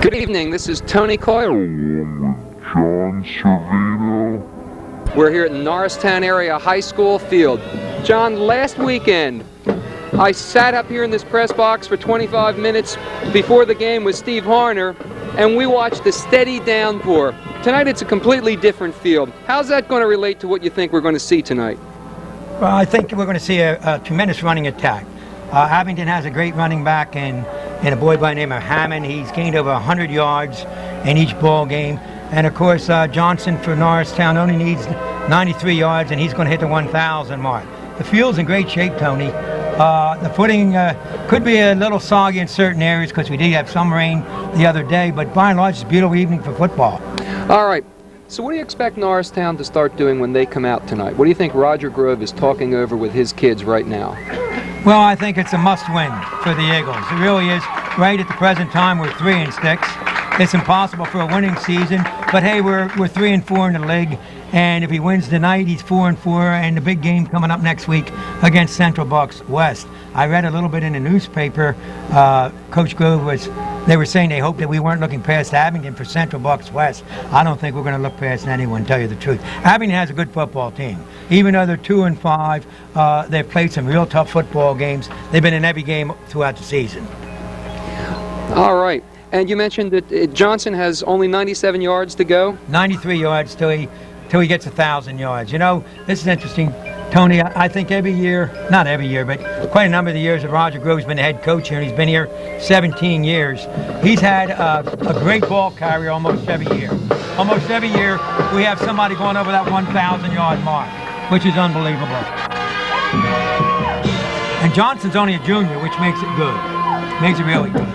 Good evening, this is Tony Coyle. John Savino. We're here at Norristown Area High School field. John, last weekend, I sat up here in this press box for 25 minutes before the game with Steve Harner, and we watched a steady downpour. Tonight it's a completely different field. How's that going to relate to what you think we're going to see tonight? Well, I think we're going to see a tremendous running attack. Abington has a great running back in a boy by the name of Hammond. He's gained over 100 yards in each ball game. And of course, Johnson for Norristown only needs 93 yards, and he's going to hit the 1,000 mark. The field's in great shape, Tony. The footing could be a little soggy in certain areas because we did have some rain the other day, but by and large, it's a beautiful evening for football. All right. So what do you expect Norristown to start doing when they come out tonight? What do you think Roger Grove is talking over with his kids right now? Well, I think it's a must-win for the Eagles. It really is. Right at the present time, we're 3-6. It's impossible for a winning season, but hey, we're 3-4 in the league, and if he wins tonight, he's 4-4, and the big game coming up next week against Central Bucks West. I read a little bit in the newspaper. Coach Grove they were saying they hoped that we weren't looking past Abington for Central Bucks West. I don't think we're going to look past anyone, to tell you the truth. Abington has a good football team. Even though they're 2-5, they've played some real tough football games. They've been in every game throughout the season. All right. And you mentioned that Johnson has only 97 yards to go? 93 yards till he gets 1,000 yards. You know, this is interesting, Tony. I think every year, not every year, but quite a number of the years that Roger Grove's been the head coach here, and he's been here 17 years, he's had a great ball carrier almost every year. Almost every year, we have somebody going over that 1,000-yard mark, which is unbelievable. And Johnson's only a junior, which makes it good. Makes it really good.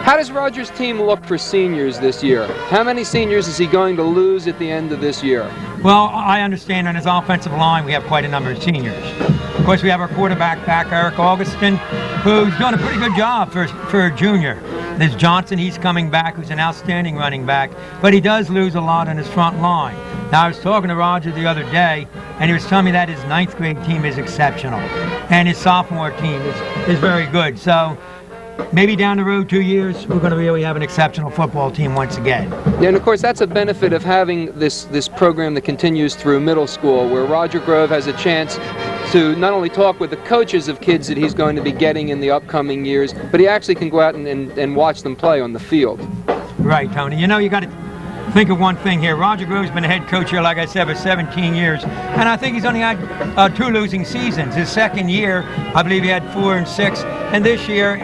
How does Roger's team look for seniors this year? How many seniors is he going to lose at the end of this year? Well, I understand on his offensive line we have quite a number of seniors. Of course, we have our quarterback back, Eric Augustin, who's doing a pretty good job for a junior. There's Johnson, he's coming back, who's an outstanding running back, but he does lose a lot on his front line. Now, I was talking to Roger the other day, and he was telling me that his 9th grade team is exceptional, and his sophomore team is very good. So maybe down the road 2 years, we're going to really have an exceptional football team once again. Yeah, and of course that's a benefit of having this program that continues through middle school, where Roger Grove has a chance to not only talk with the coaches of kids that he's going to be getting in the upcoming years, but he actually can go out and watch them play on the field. Right, Tony. You know, you got to think of one thing here. Roger Grove's been a head coach here, like I said, for 17 years, and I think he's only had 2 losing seasons. His second year, I believe he had 4-6, and this year,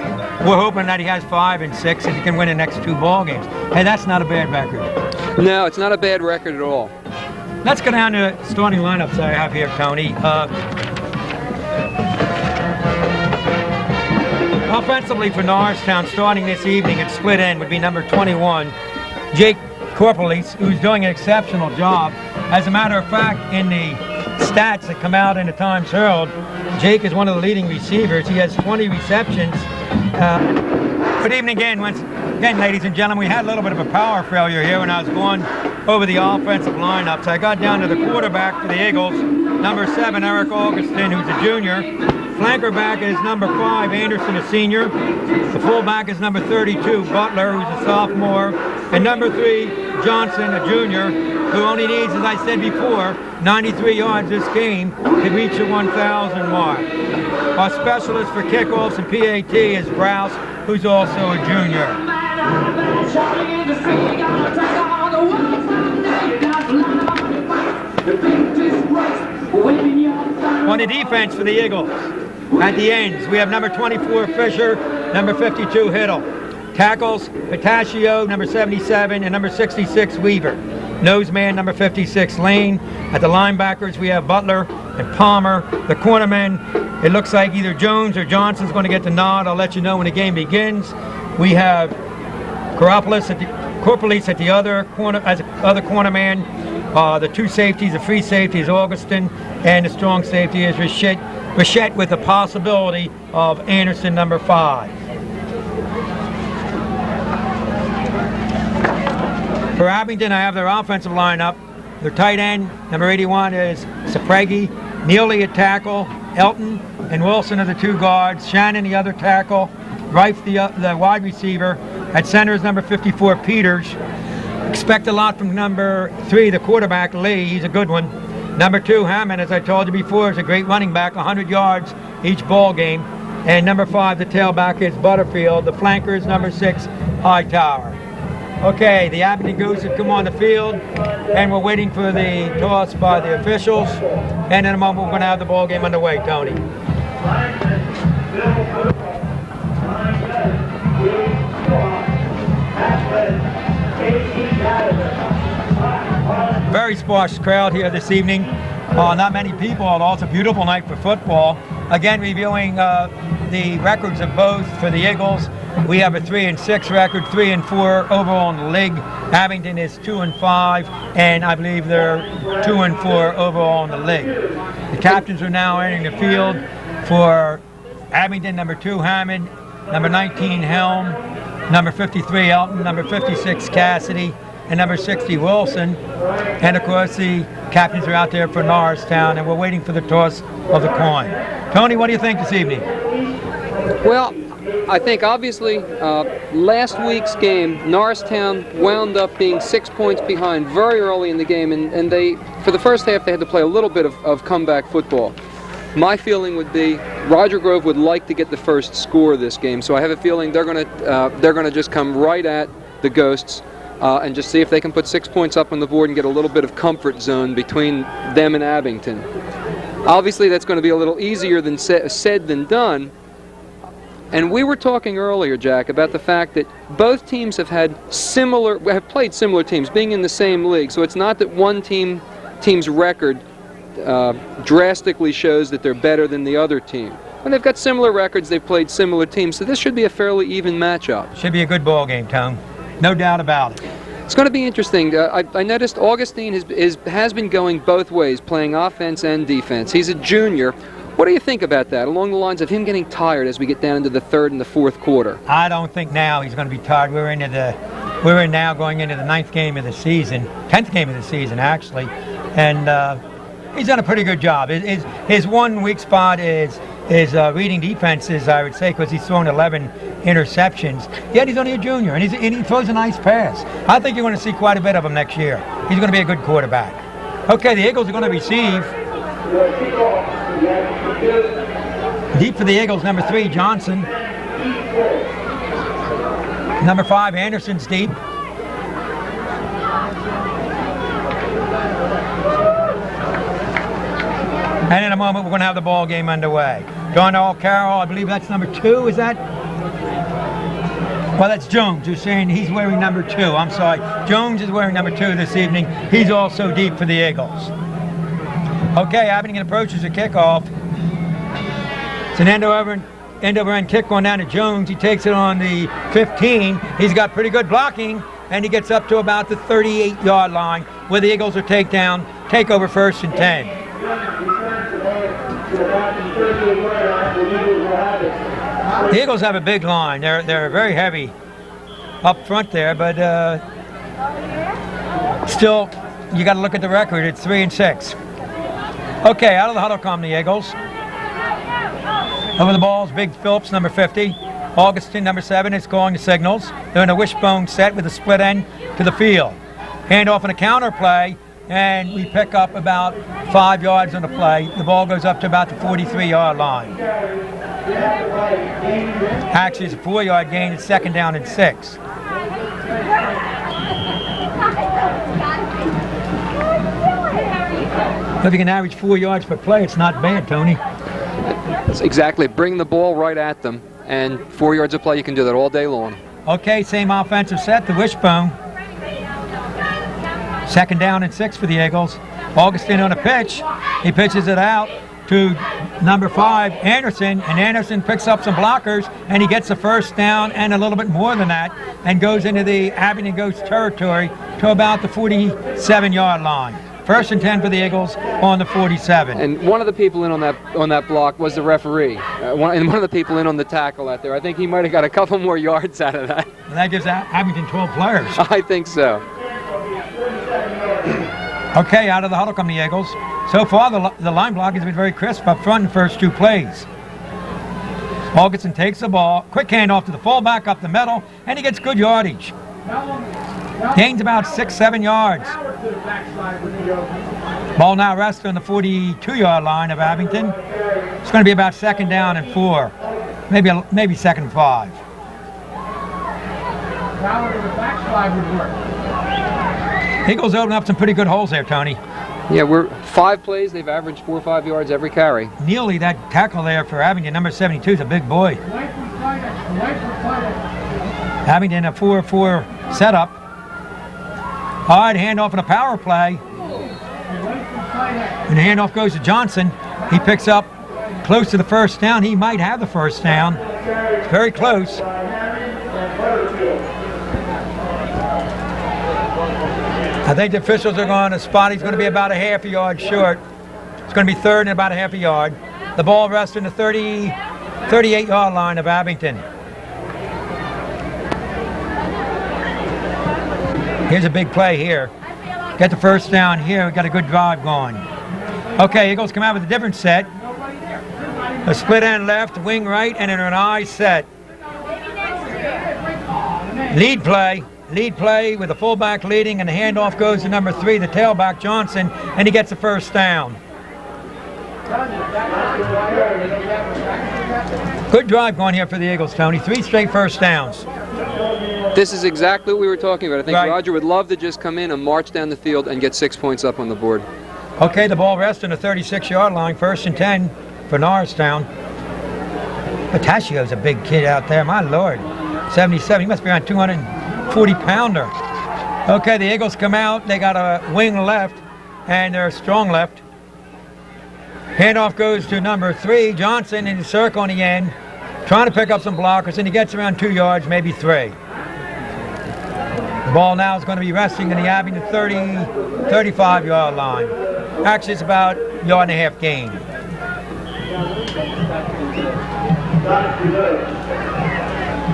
we're hoping that he has 5-6 and he can win the next 2 ball games. Hey, that's not a bad record. No, it's not a bad record at all. Let's go down to starting lineups I have here, Tony. Offensively for Norristown, starting this evening at split end would be number 21, Jake Corpolis, who's doing an exceptional job. As a matter of fact, in the stats that come out in the Times Herald, Jake is one of the leading receivers. He has 20 receptions. Good evening again, ladies and gentlemen. We had a little bit of a power failure here when I was going over the offensive lineups. I got down to the quarterback for the Eagles, number 7, Eric Augustin, who's a junior. Flanker back is number 5, Anderson, a senior. The fullback is number 32, Butler, who's a sophomore. And number 3, Johnson, a junior, who only needs, as I said before, 93 yards this game to reach the 1,000 mark. Our specialist for kickoffs and PAT is Browse, who's also a junior. On the defense for the Eagles, at the ends, we have number 24, Fisher, number 52, Hiddle. Tackles, Petaccio, number 77, and number 66, Weaver. Noseman, number 56, Lane. At the linebackers, we have Butler and Palmer. The cornermen, it looks like either Jones or Johnson's going to get the nod. I'll let you know when the game begins. We have Corpolis at the other corner, as other cornerman. The 2 safeties, the free safety is Augustin, and the strong safety is Richette with the possibility of Anderson, number 5. For Abington, I have their offensive lineup. Their tight end, number 81, is Sapregi. Neely at tackle, Elton and Wilson are the 2 guards. Shannon, the other tackle. Rife, the wide receiver. At center is number 54, Peters. Expect a lot from number 3, the quarterback, Lee. He's a good one. Number 2, Hammond, as I told you before, is a great running back, 100 yards each ball game. And number 5, the tailback, is Butterfield. The flanker is number 6, Hightower. Okay, the Abington Goose have come on the field, and we're waiting for the toss by the officials. And in a moment, we're going to have the ball game underway, Tony. Very sparse crowd here this evening. Not many people, although it's a beautiful night for football. Again, reviewing the records of both for the Eagles. We have a 3-6 record, 3-4 overall in the league. Abington is 2-5, and I believe they're 2-4 overall in the league. The captains are now entering the field for Abington. Number 2, Hammond. Number 19, Helm. Number 53, Elton. Number 56, Cassidy. And number 60, Wilson. And of course, the captains are out there for Norristown, and we're waiting for the toss of the coin. Tony, what do you think this evening? Well, I think obviously last week's game, Norristown wound up being 6 points behind very early in the game, and they, for the first half, they had to play a little bit of comeback football. My feeling would be Roger Grove would like to get the first score of this game, so I have a feeling they're gonna just come right at the Ghosts and just see if they can put 6 points up on the board and get a little bit of comfort zone between them and Abington. Obviously, that's going to be a little easier than said than done. And we were talking earlier, Jack, about the fact that both teams have played similar teams, being in the same league. So it's not that one team's record drastically shows that they're better than the other team. When they've got similar records, they've played similar teams. So this should be a fairly even matchup. Should be a good ball game, Tom. No doubt about it. It's going to be interesting. I noticed Augustine has been going both ways, playing offense and defense. He's a junior. What do you think about that, along the lines of him getting tired as we get down into the third and the fourth quarter? I don't think now he's going to be tired. We're now going into the 9th game of the season, 10th game of the season, actually. And he's done a pretty good job. His one weak spot is reading defenses, I would say, because he's thrown 11 interceptions. Yet he's only a junior, and he throws a nice pass. I think you're going to see quite a bit of him next year. He's going to be a good quarterback. Okay, the Eagles are going to receive. Deep for the Eagles, number 3, Johnson. Number 5, Anderson's deep. And in a moment, we're going to have the ball game underway. Darnell Carroll, I believe that's number 2, is that? Well, that's Jones, who's saying he's wearing number 2. I'm sorry. Jones is wearing number 2 this evening. He's also deep for the Eagles. Okay, Abington approaches the kickoff. It's an end-over-end kick going down to Jones. He takes it on the 15. He's got pretty good blocking, and he gets up to about the 38-yard line, where the Eagles will take over 1st and 10. The Eagles have a big line. They're very heavy up front there, but still, you got to look at the record. It's 3-6. Okay, out of the huddle come the Eagles. Over the balls, Big Phillips, number 50. Augustine, number 7, is calling the signals. They're in a wishbone set with a split end to the field. Hand off in a counter play, and we pick up about 5 yards on the play. The ball goes up to about the 43-yard line. Actually, it's a 4-yard gain. It's 2nd down and 6. If you can average 4 yards per play, it's not bad, Tony. That's exactly. Bring the ball right at them, and 4 yards of play, you can do that all day long. Okay, same offensive set, the wishbone. 2nd down and 6 for the Eagles. Augustine on a pitch. He pitches it out to number 5, Anderson, and Anderson picks up some blockers, and he gets a 1st down and a little bit more than that, and goes into the Abington Ghost territory to about the 47-yard line. 1st and 10 for the Eagles on the 47. And one of the people in on that block was the referee, and one of the people in on the tackle out there. I think he might have got a couple more yards out of that. And that gives Abington 12 players. I think so. Okay, out of the huddle come the Eagles. So far, the line block has been very crisp up front in the first 2 plays. Augustin takes the ball, quick handoff to the fullback up the middle, and he gets good yardage. Gains about 6-7 yards. Ball now rests on the 42-yard line of Abington. It's going to be about 2nd down and 4, maybe 2nd and 5. Eagles open up some pretty good holes there, Tony. Yeah, we're 5 plays. They've averaged 4 or 5 yards every carry. Neely, that tackle there for Abington, number 72, is a big boy. Abington, a 4-4 setup. All right, handoff and a power play. And the handoff goes to Johnson. He picks up close to the 1st down. He might have the 1st down. It's very close. I think the officials are going to spot. He's going to be about a half a yard short. It's going to be 3rd and about a half a yard. The ball rests in the 38-yard line of Abington. Here's a big play here. Get the 1st down here. We got a good drive going. Okay, Eagles come out with a different set. A split end left, wing right, and an I set. Lead play with the fullback leading, and the handoff goes to number 3, the tailback Johnson, and he gets the 1st down. Good drive going here for the Eagles, Tony. 3 straight 1st downs. This is exactly what we were talking about. I think Right. Roger would love to just come in and march down the field and get 6 points up on the board. Okay, the ball rests on the 36-yard line, 1st and 10 for Norristown. Patacio's a big kid out there, my Lord. 77, he must be around 240-pounder. Okay, the Eagles come out. They got a wing left, and they're a strong left. Handoff goes to number 3, Johnson, in the circle on the end, trying to pick up some blockers, and he gets around 2 yards, maybe 3. The ball now is going to be resting in the Abington 35-yard line. Actually, it's about a yard and a half gain.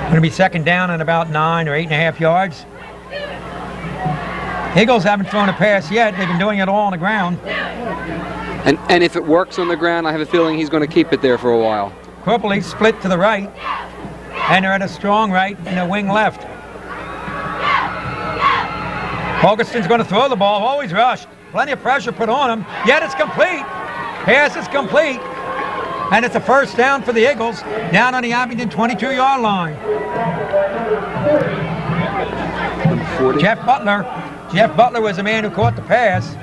Going to be 2nd down and about 9 or 8.5 yards. Eagles haven't thrown a pass yet. They've been doing it all on the ground. And if it works on the ground, I have a feeling he's going to keep it there for a while. Corporately split to the right, and they're at a strong right and a wing left. Augustin's going to throw the ball, always rushed. Plenty of pressure put on him, yet it's complete. Pass is complete, and it's a 1st down for the Eagles, down on the Abington 22-yard line. 40. Jeff Butler was the man who caught the pass.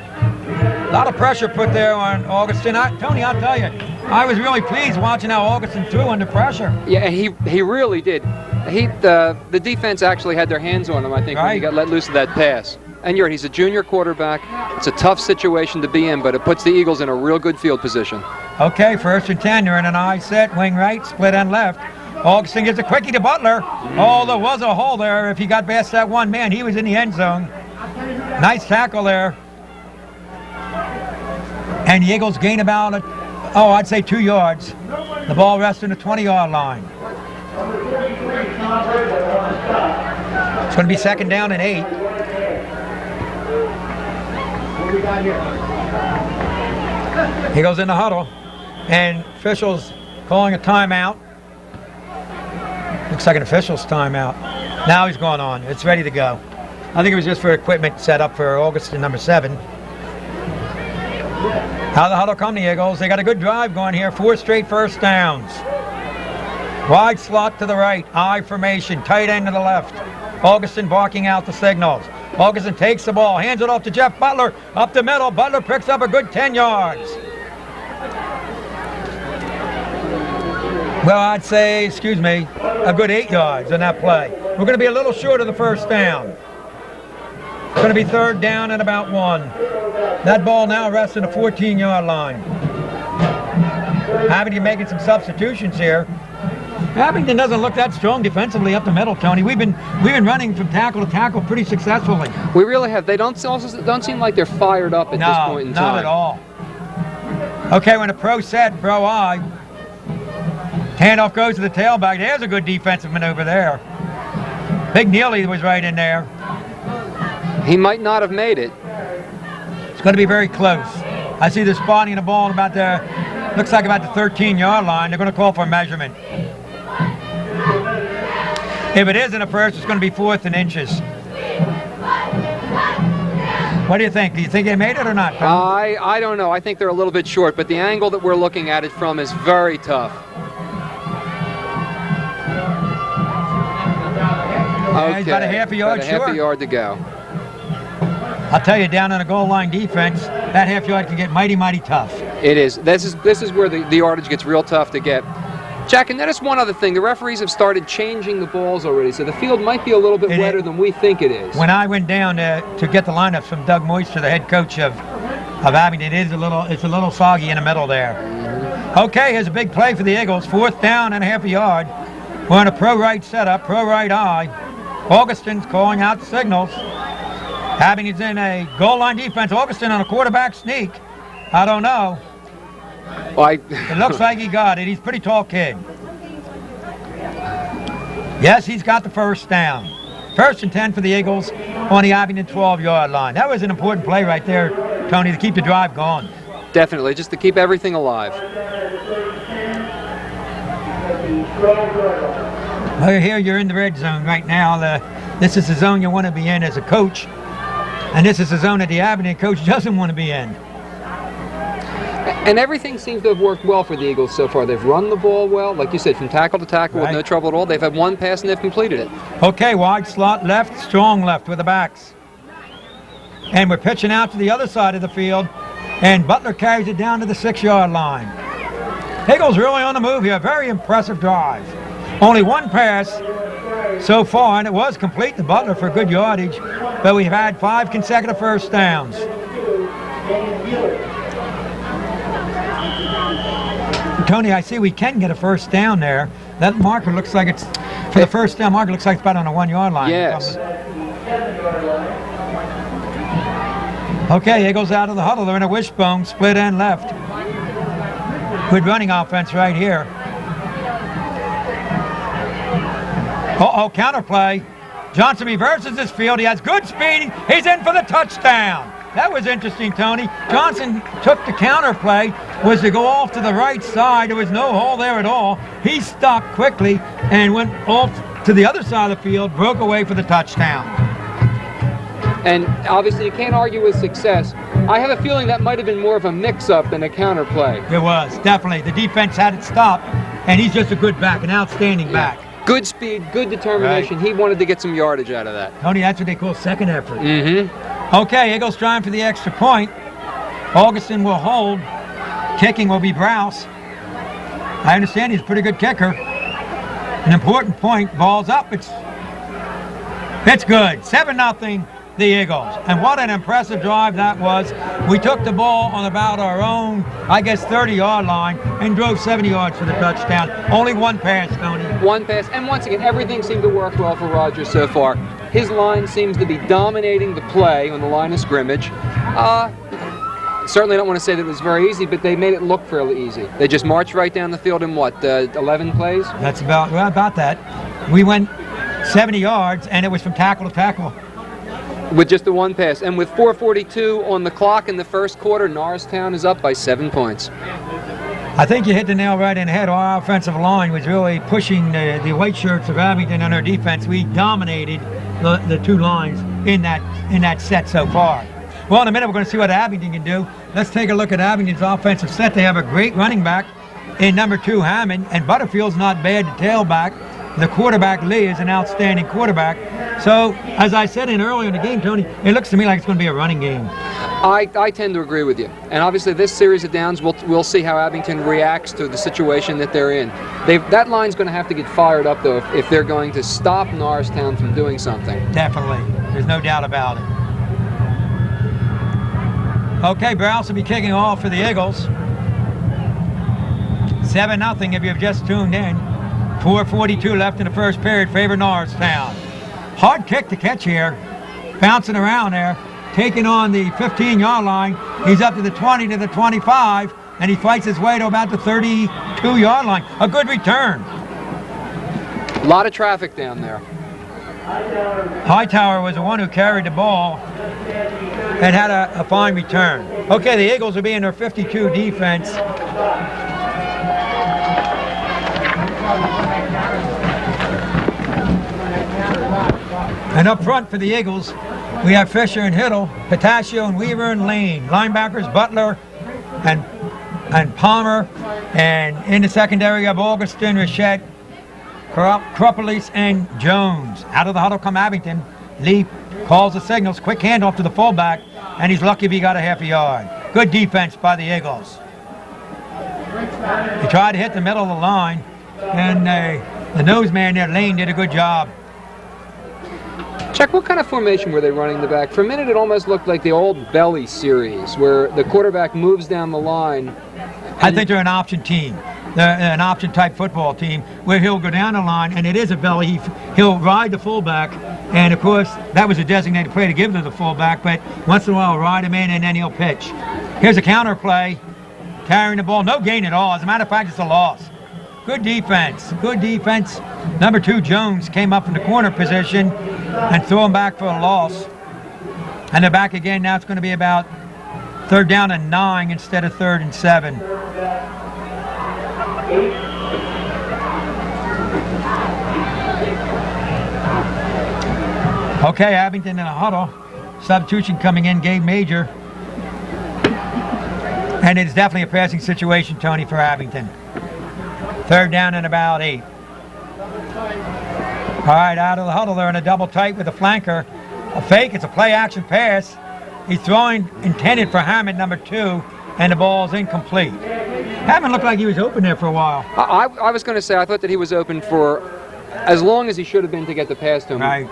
A lot of pressure put there on Augustin. Tony, I'll tell you, I was really pleased watching how Augustin threw under pressure. Yeah, and he really did. The defense actually had their hands on him, I think, when he got let loose of that pass. And he's a junior quarterback. It's a tough situation to be in, but it puts the Eagles in a real good field position. Okay, 1st and 10. They're in an I set, wing right, split end left. Augustin gives a quickie to Butler. Oh, there was a hole there. If he got past that one man, he was in the end zone. Nice tackle there. And the Eagles gain about, I'd say 2 yards. The ball rests in the 20-yard line. It's going to be 2nd down and 8. He goes in the huddle, and officials calling a timeout. Looks like an official's timeout. Now he's going on. It's ready to go. I think it was just for equipment set up for Augustin, number 7. How the huddle come the Eagles? They got a good drive going here. 4 straight 1st downs. Wide slot to the right. I formation. Tight end to the left. Augustin barking out the signals. Augustin takes the ball, hands it off to Jeff Butler, up the middle. Butler picks up a good 10 yards. Well, I'd say, a good 8 yards on that play. We're going to be a little short of the 1st down. It's going to be 3rd down and about 1. That ball now rests in the 14-yard line. Abington making some substitutions here. Abington doesn't look that strong defensively up the middle, Tony. We've been running from tackle to tackle pretty successfully. We really have. They don't seem like they're fired up at this point in time. No, not at all. Okay, when a pro set, pro I. Handoff goes to the tailback. There's a good defensive maneuver there. Big Neely was right in there. He might not have made it. It's going to be very close. I see they're spotting the ball about looks like about the 13-yard line. They're going to call for a measurement. If it isn't a first, it's going to be 4th and inches. What do you think? Do you think they made it or not? I don't know. I think they're a little bit short, but the angle that we're looking at it from is very tough. Yeah, he's about a half a yard about a half short. a yard to go. I'll tell you, down on a goal line defense, that half yard can get mighty, mighty tough. It is. This is where the yardage gets real tough to get. Jack, and notice one other thing. The referees have started changing the balls already, so the field might be a little bit wetter than we think it is. When I went down to get the lineups from Doug Moister, the head coach of Abington, it's a little soggy in the middle there. Okay, here's a big play for the Eagles. 4th down and a half a yard. We're on a pro right setup, pro right eye. Augustin's calling out signals. Abington's in a goal line defense. Augustin on a quarterback sneak. I don't know. It looks like he got it. He's a pretty tall kid. Yes, he's got the first down. 1st and 10 for the Eagles on the Abington 12-yard line. That was an important play right there, Tony, to keep the drive going. Definitely, just to keep everything alive. Well, here you're in the red zone right now. This is the zone you want to be in as a coach. And this is the zone that the Abington coach doesn't want to be in. And everything seems to have worked well for the Eagles so far. They've run the ball well, like you said, from tackle to tackle with no trouble at all. They've had one pass and they've completed it. Okay, wide slot left, strong left with the backs. And we're pitching out to the other side of the field, and Butler carries it down to the 6-yard line. Eagles really on the move here. Very impressive drive. Only one pass so far, and it was complete to Butler for good yardage, but we've had 5 consecutive first downs. Tony, I see we can get a first down there. That marker looks like it's, for the first down marker, looks like it's about on a 1-yard line. Yes. Okay, Eagles out of the huddle. They're in a wishbone, split end left. Good running offense right here. Uh-oh, counterplay. Johnson reverses his field. He has good speed. He's in for the touchdown. That was interesting, Tony. Johnson took the counterplay, was to go off to the right side. There was no hole there at all. He stopped quickly and went off to the other side of the field, broke away for the touchdown. And obviously you can't argue with success. I have a feeling that might have been more of a mix-up than a counterplay. It was, definitely. The defense had it stopped, and he's just a good back, an outstanding back. Good speed, good determination. Right. He wanted to get some yardage out of that. Tony, that's what they call second effort. Mm-hmm. Okay, Eagles trying for the extra point. Augustin will hold. Kicking will be Browse. I understand he's a pretty good kicker. An important point. Ball's up. It's good. 7-0, the Eagles. And what an impressive drive that was. We took the ball on about our own, I guess, 30-yard line and drove 70 yards for the touchdown. Only one pass, Tony. One pass. And once again, everything seemed to work well for Rogers so far. His line seems to be dominating the play on the line of scrimmage. Certainly don't want to say that it was very easy, but they made it look fairly easy. They just marched right down the field in what, 11 plays? That's about that. We went 70 yards, and it was from tackle to tackle. With just the one pass. And with 4:42 on the clock in the first quarter, Norristown is up by 7 points. I think you hit the nail right in the head. Our offensive line was really pushing the white shirts of Abington on our defense. We dominated the two lines in that set so far. Well, in a minute, we're going to see what Abington can do. Let's take a look at Abington's offensive set. They have a great running back in number 2, Hammond, and Butterfield's not bad to tailback. The quarterback, Lee, is an outstanding quarterback. So, as I said earlier in the game, Tony, it looks to me like it's going to be a running game. I tend to agree with you. And obviously this series of downs, we'll see how Abington reacts to the situation that they're in. That line's going to have to get fired up, though, if they're going to stop Norristown from doing something. Definitely. There's no doubt about it. Okay, Browse will be kicking off for the Eagles. 7-0 if you've just tuned in. 4:42 left in the first period, favor Norristown. Hard kick to catch here. Bouncing around there. Taking on the 15-yard line. He's up to the 20, to the 25, and he fights his way to about the 32-yard line. A good return. A lot of traffic down there. Hightower was the one who carried the ball and had a fine return. Okay, the Eagles will be in their 52 defense. And up front for the Eagles, we have Fisher and Hiddle, Pataccio and Weaver and Lane. Linebackers, Butler and Palmer. And in the secondary, we have Augustin, Richette, Kropolis, and Jones. Out of the huddle come Abington. Lee calls the signals, quick handoff to the fullback, and he's lucky if he got a half a yard. Good defense by the Eagles. He tried to hit the middle of the line, and the nose man there, Lane, did a good job. Chuck, what kind of formation were they running in the back? For a minute, it almost looked like the old Belly series, where the quarterback moves down the line. I think they're an option team. They're an option-type football team where he'll go down the line, and it is a belly. He'll ride the fullback, and, of course, that was a designated play to give to the fullback, but once in a while he'll ride him in, and then he'll pitch. Here's a counter play, carrying the ball. No gain at all. As a matter of fact, it's a loss. Good defense. Good defense. Number 2, Jones, came up from the corner position and threw him back for a loss. And they're back again. Now it's going to be about 3rd down and 9 instead of 3rd and 7. Okay, Abington in a huddle. Substitution coming in, Gabe Major. And it's definitely a passing situation, Tony, for Abington. 3rd down and about 8. All right, out of the huddle, they're in a double tight with a flanker. A fake, it's a play-action pass. He's throwing intended for Hammond, number 2, and the ball's incomplete. Hammond looked like he was open there for a while. I was going to say, I thought that he was open for as long as he should have been to get the pass to him. Right.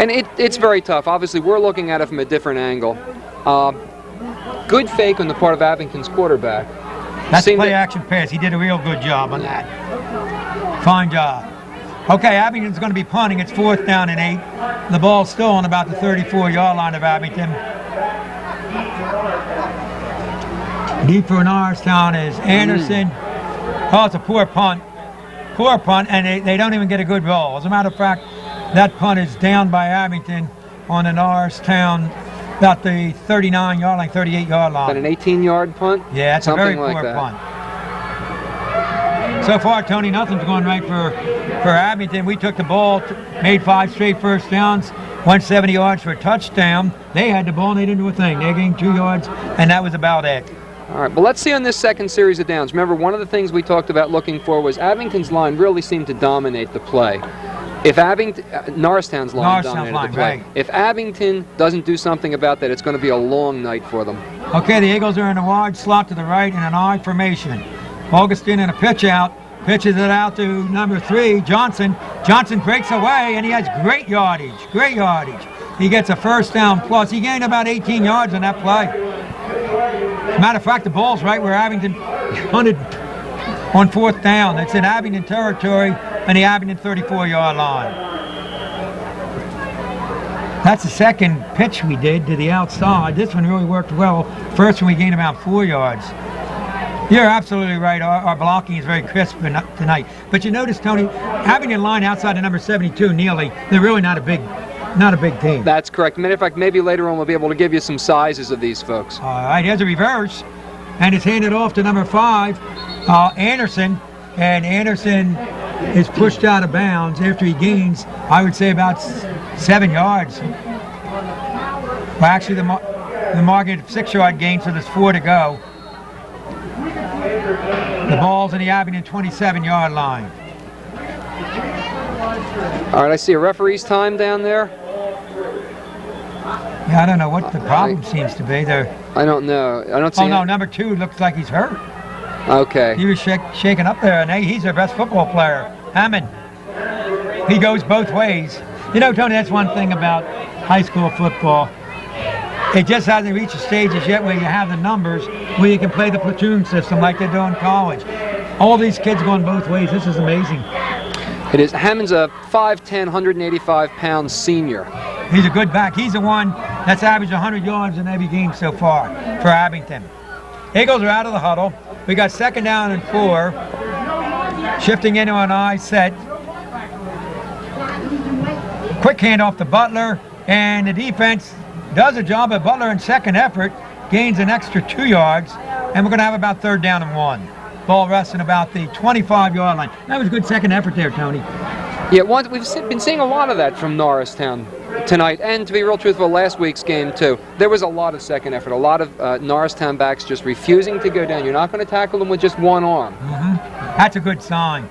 And it's very tough. Obviously, we're looking at it from a different angle. Good fake on the part of Abington's quarterback. That's a play-action pass. He did a real good job on that. Fine job. Okay, Abington's going to be punting. It's 4th down and 8. The ball's still on about the 34-yard line of Abington. Deep for Norristown is Anderson. Oh, it's a poor punt. Poor punt, and they don't even get a good roll. As a matter of fact, that punt is down by Abington on the Norristown, about the 39-yard line, 38-yard line. An 18-yard punt? Yeah, it's something a very like poor that. punt. So far, Tony, nothing's going right for Abington. We took the ball, made 5 straight first downs, went 70 yards for a touchdown. They had the ball and they didn't do a thing. They gained 2 yards, and that was about it. All right, but let's see on this second series of downs. Remember, one of the things we talked about looking for was Abington's line really seemed to dominate the play. If Norristown's line dominated the play. Right. If Abington doesn't do something about that, it's going to be a long night for them. Okay, the Eagles are in a wide slot to the right in an I formation. Augustin in a pitch out, pitches it out to number 3, Johnson. Johnson breaks away, and he has great yardage, great yardage. He gets a first down plus. He gained about 18 yards on that play. As a matter of fact, the ball's right where Abington punted on 4th down. It's in Abington territory and the Abington 34-yard line. That's the second pitch we did to the outside. This one really worked well. First one we gained about 4 yards. You're absolutely right. Our blocking is very crisp tonight. But you notice, Tony, Abington line outside the number 72, Neely, they're really not a big team. That's correct. Matter of fact, maybe later on we'll be able to give you some sizes of these folks. All right, here's a reverse, and it's handed off to number 5, Anderson, and Anderson is pushed out of bounds after he gains, I would say, about 7 yards. Well, actually, the market 6-yard gain, so there's 4 to go. The ball's in the Abington 27-yard line. All right, I see a referee's time down there. Yeah, I don't know what the problem seems to be. I don't know. I don't see. Oh, no, number 2 looks like he's hurt. Okay. He was shaking up there, and he's their best football player, Hammond. He goes both ways. You know, Tony, that's one thing about high school football. It just hasn't reached the stages yet where you have the numbers where you can play the platoon system like they do in college. All these kids going both ways. This is amazing. It is. Hammond's a 5'10", 185-pound senior. He's a good back. He's the one that's averaged 100 yards in every game so far for Abington. Eagles are out of the huddle. We got 2nd down and 4. Shifting into an I set. Quick handoff to Butler, and the defense does a job at Butler in second effort, gains an extra 2 yards, and we're going to have about 3rd down and 1. Ball resting about the 25-yard line. That was a good second effort there, Tony. Yeah, we've been seeing a lot of that from Norristown tonight, and to be real truthful, last week's game too. There was a lot of second effort, a lot of Norristown backs just refusing to go down. You're not going to tackle them with just one arm. That's a good sign,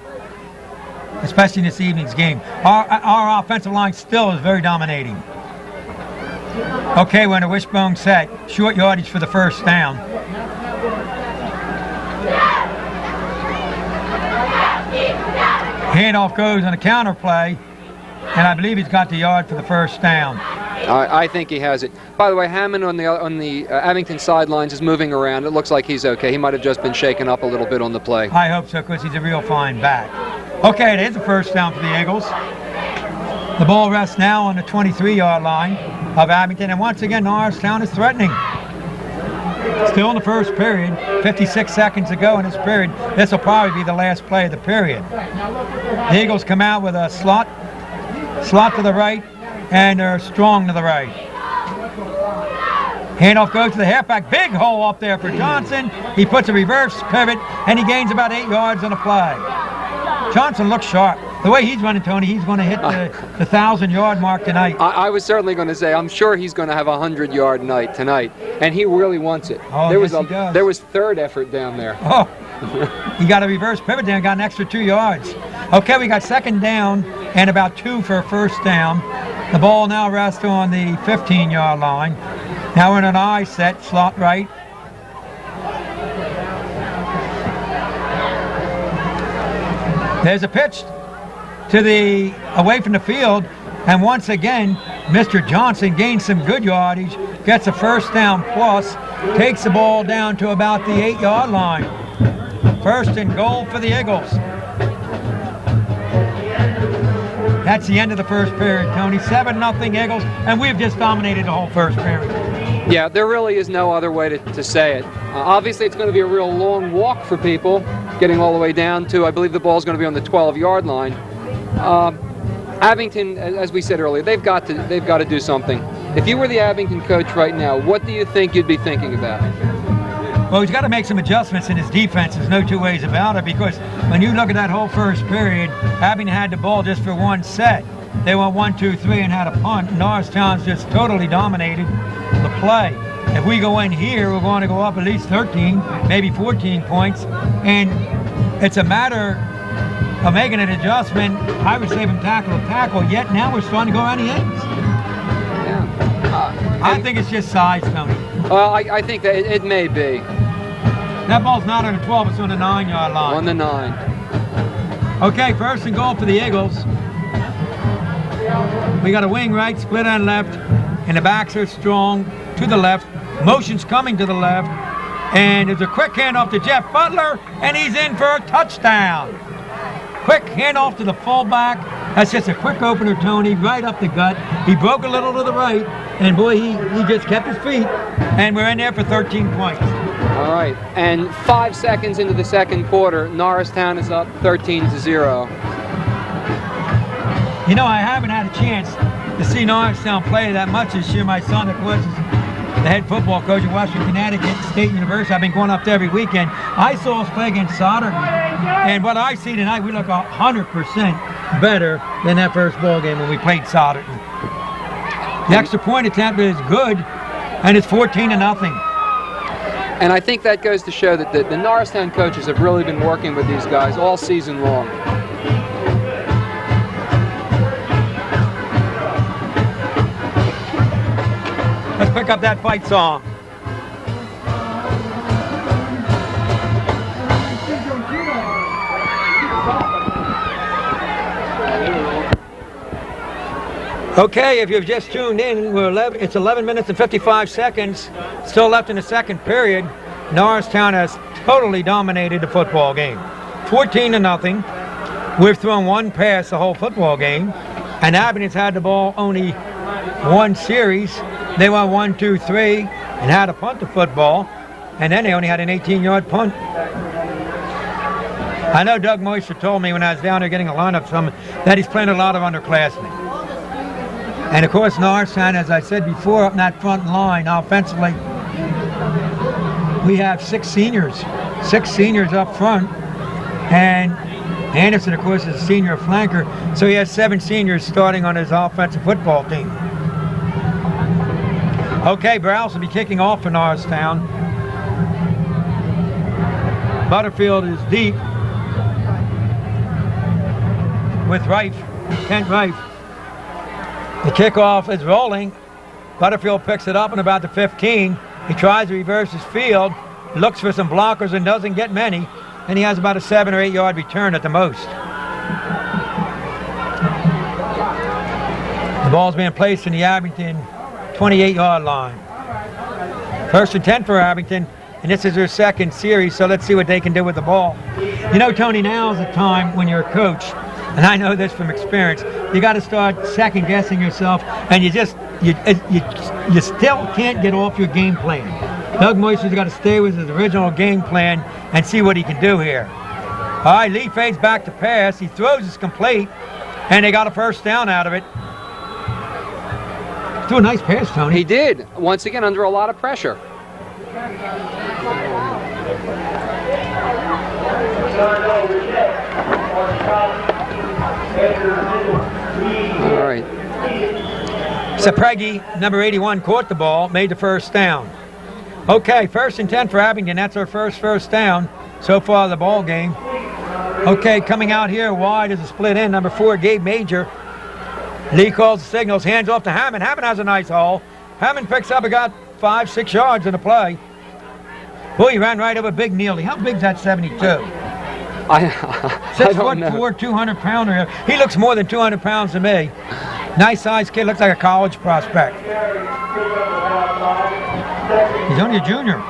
especially in this evening's game. Our offensive line still is very dominating. Okay, we're in a wishbone set. Short yardage for the first down. Handoff goes on a counter play, and I believe he's got the yard for the first down. I think he has it. By the way, Hammond on the Abington sidelines is moving around. It looks like he's okay. He might have just been shaken up a little bit on the play. I hope so, because he's a real fine back. Okay, it is a first down for the Eagles. The ball rests now on the 23-yard line of Abington, and once again, Norristown is threatening. Still in the first period, 56 seconds to go in this period. This will probably be the last play of the period. The Eagles come out with a slot to the right, and they're strong to the right. Handoff goes to the halfback. Big hole up there for Johnson. He puts a reverse pivot, and he gains about 8 yards on the play. Johnson looks sharp. The way he's running, Tony, he's going to hit the 1,000-yard mark tonight. I was certainly going to say, I'm sure he's going to have a 100-yard night tonight, and he really wants it. Oh, there yes, he does. There was third effort down there. Oh, he got a reverse pivot down, got an extra 2 yards. Okay, we got second down and about 2 for a first down. The ball now rests on the 15-yard line. Now we're in an I set, slot right. There's a pitch to the away from the field, and once again, Mr. Johnson gains some good yardage, gets a first down plus, takes the ball down to about the 8-yard line. First and goal for the Eagles. That's the end of the first period, Tony. 7-0 Eagles, and we've just dominated the whole first period. Yeah, there really is no other way to say it. Obviously, it's going to be a real long walk for people, getting all the way down to, I believe the ball's going to be on the 12-yard line. Abington, as we said earlier, they've got to do something. If you were the Abington coach right now, what do you think you'd be thinking about? Well, he's got to make some adjustments in his defense. There's no two ways about it, because when you look at that whole first period, Abington had the ball just for one set. They went 1, 2, 3 and had a punt. Norristown's just totally dominated the play. If we go in here, we're going to go up at least 13, maybe 14 points, and it's a matter of making an adjustment. I would say from tackle to tackle, yet now we're starting to go around the ends. Yeah. I think it's just size, Tony. Well, I think that it may be. That ball's not on the 12, it's on the 9-yard line. On the 9. Okay, first and goal for the Eagles. We got a wing right, split on left, and the backs are strong to the left. Motion's coming to the left, and there's a quick handoff to Jeff Butler, and he's in for a touchdown. Quick handoff to the fullback. That's just a quick opener, Tony, right up the gut. He broke a little to the right, and boy, he just kept his feet, and we're in there for 13 points. All right, and 5 seconds into the second quarter, Norristown is up 13-0. You know, I haven't had a chance to see Norristown play that much this year. My son, of course, is the head football coach at Western Connecticut State University. I've been going up there every weekend. I saw us play against Souderton, and what I see tonight, we look 100% better than that first ball game when we played Souderton. The extra point attempt is good, and it's 14-0. And I think that goes to show that the Norristown coaches have really been working with these guys all season long. Let's pick up that fight song. Okay, if you've just tuned in, it's 11 minutes and 55 seconds. Still left in the second period. Norristown has totally dominated the football game. 14-0. We've thrown one pass the whole football game, and Abington's had the ball only one series. They went 1, 2, 3 and had to punt the football, and then they only had an 18-yard punt. I know Doug Moisture told me when I was down there getting a lineup that he's playing a lot of underclassmen. And of course, Norristown, as I said before, up in that front line offensively, we have 6 seniors up front, and Anderson, of course, is a senior flanker, so he has 7 seniors starting on his offensive football team. Okay, Browse will be kicking off for Norristown. Butterfield is deep with Rife, Kent Rife. The kickoff is rolling. Butterfield picks it up in about the 15. He tries to reverse his field, looks for some blockers and doesn't get many, and he has about a 7 or 8 yard return at the most. The ball's being placed in the Abington 28-yard line. 1st and 10 for Abington, and this is their 2nd series, so let's see what they can do with the ball. You know, Tony, now is the time when you're a coach, and I know this from experience, you got to start second-guessing yourself, and you still can't get off your game plan. Doug Moister's got to stay with his original game plan and see what he can do here. All right, Lee fades back to pass. He throws his complete, and they got a 1st down out of it. Threw a nice pass, Tony. He did, once again, under a lot of pressure. All right. Sapregi, number 81, caught the ball, made the 1st down. Okay, 1st and 10 for Abington. That's our first down so far of the ball game. Okay, coming out here wide is a split end. Number 4, Gabe Major. Lee calls the signals, hands off to Hammond. Hammond has a nice haul. Hammond picks up and got 5-6 yards in the play. Boy, he ran right over Big Neely. How big's that 72? I 6 don't foot know. 4, 200 pounder. He looks more than 200 pounds to me. Nice sized kid, looks like a college prospect. He's only a junior.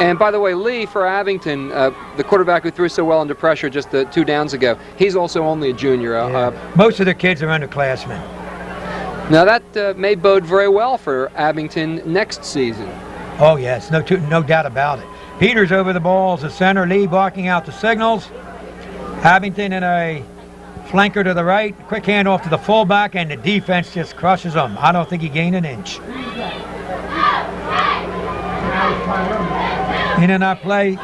And by the way, Lee for Abington, the quarterback who threw so well under pressure just 2 downs ago, he's also only a junior. Most of the kids are underclassmen. Now that may bode very well for Abington next season. Oh yes, no doubt about it. Peters over the ball as the center. Lee barking out the signals. Abington in a flanker to the right. Quick handoff to the fullback, and the defense just crushes them. I don't think he gained an inch. In and out play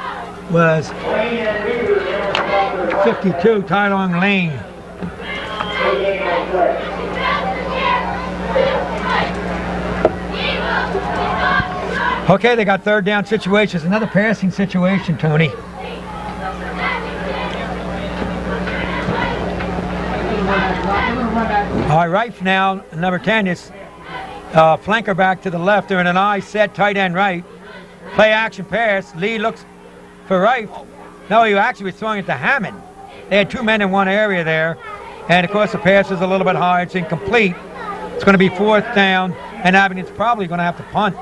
was 52, Tylong Lane. Okay, they got 3rd down situations. Another passing situation, Tony. All right, Rife now, number 10 is flanker back to the left. They're in an I set, tight end right. Play action pass. Lee looks for Rife. No, he actually was throwing it to Hammond. They had 2 men in one area there. And of course the pass is a little bit high. It's incomplete. It's going to be 4th down, and Abington's probably going to have to punt.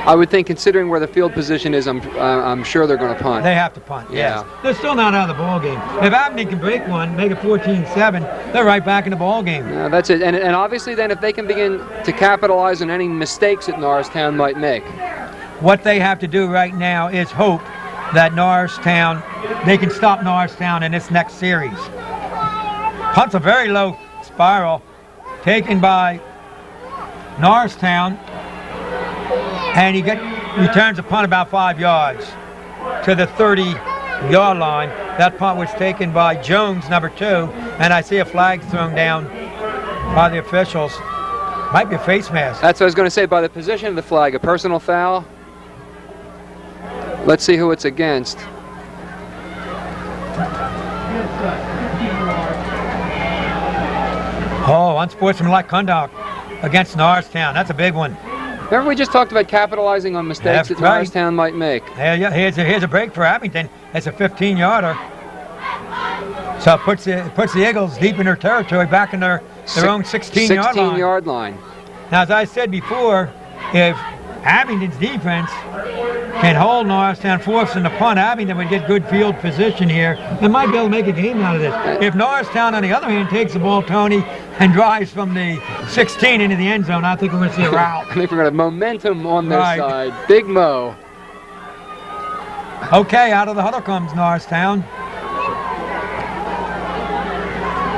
I would think, considering where the field position is, I'm sure they're going to punt. They have to punt, Yeah. yes. They're still not out of the ball game. If Abington can break one, make it 14-7, they're right back in the ball game. Yeah, that's it. And obviously then if they can begin to capitalize on any mistakes that Norristown might make. What they have to do right now is hope that Norristown, they can stop Norristown in this next series. Punt's a very low spiral, taken by Norristown, and he returns a punt about 5 yards to the 30-yard line. That punt was taken by Jones, number 2, and I see a flag thrown down by the officials. Might be a face mask. That's what I was going to say. By the position of the flag, a personal foul. Let's see who it's against. Oh, unsportsmanlike conduct against Norristown. That's a big one. Remember we just talked about capitalizing on mistakes that That's right. Norristown might make. Here's a break for Abington. It's a 15-yarder. So it puts the Eagles deep in their territory, back in their own 16-yard line. 16-yard line. Now, as I said before, if Abington's defense can hold Norristown, force them to punt, Abington would get good field position here and might be able to make a game out of this. If Norristown, on the other hand, takes the ball, Tony, and drives from the 16 into the end zone, I think we're going to see a rout. I think we're going to have momentum on their Right. side. Big Mo. Okay, out of the huddle comes Norristown.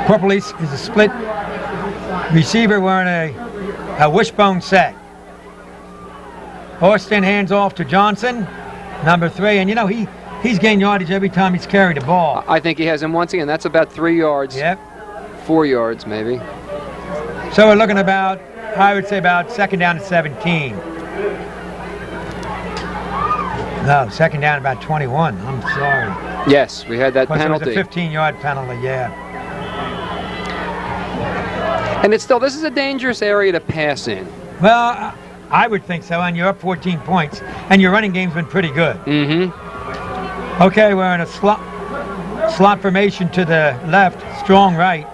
Corporal is a split receiver wearing a wishbone set. Horston hands off to Johnson, number 3, and you know he he's gained yardage every time he's carried the ball. I think he has, and once again, that's about 3 yards. Yep. 4 yards, maybe. So we're looking about, I would say about second down and 17. No, second down about 21. I'm sorry. Yes, we had that penalty. It was a 15-yard penalty, yeah. And it's still, this is a dangerous area to pass in. Well, I would think so, and you're up 14 points, and your running game's been pretty good. Mm-hmm. Okay, we're in a slot formation to the left, strong right.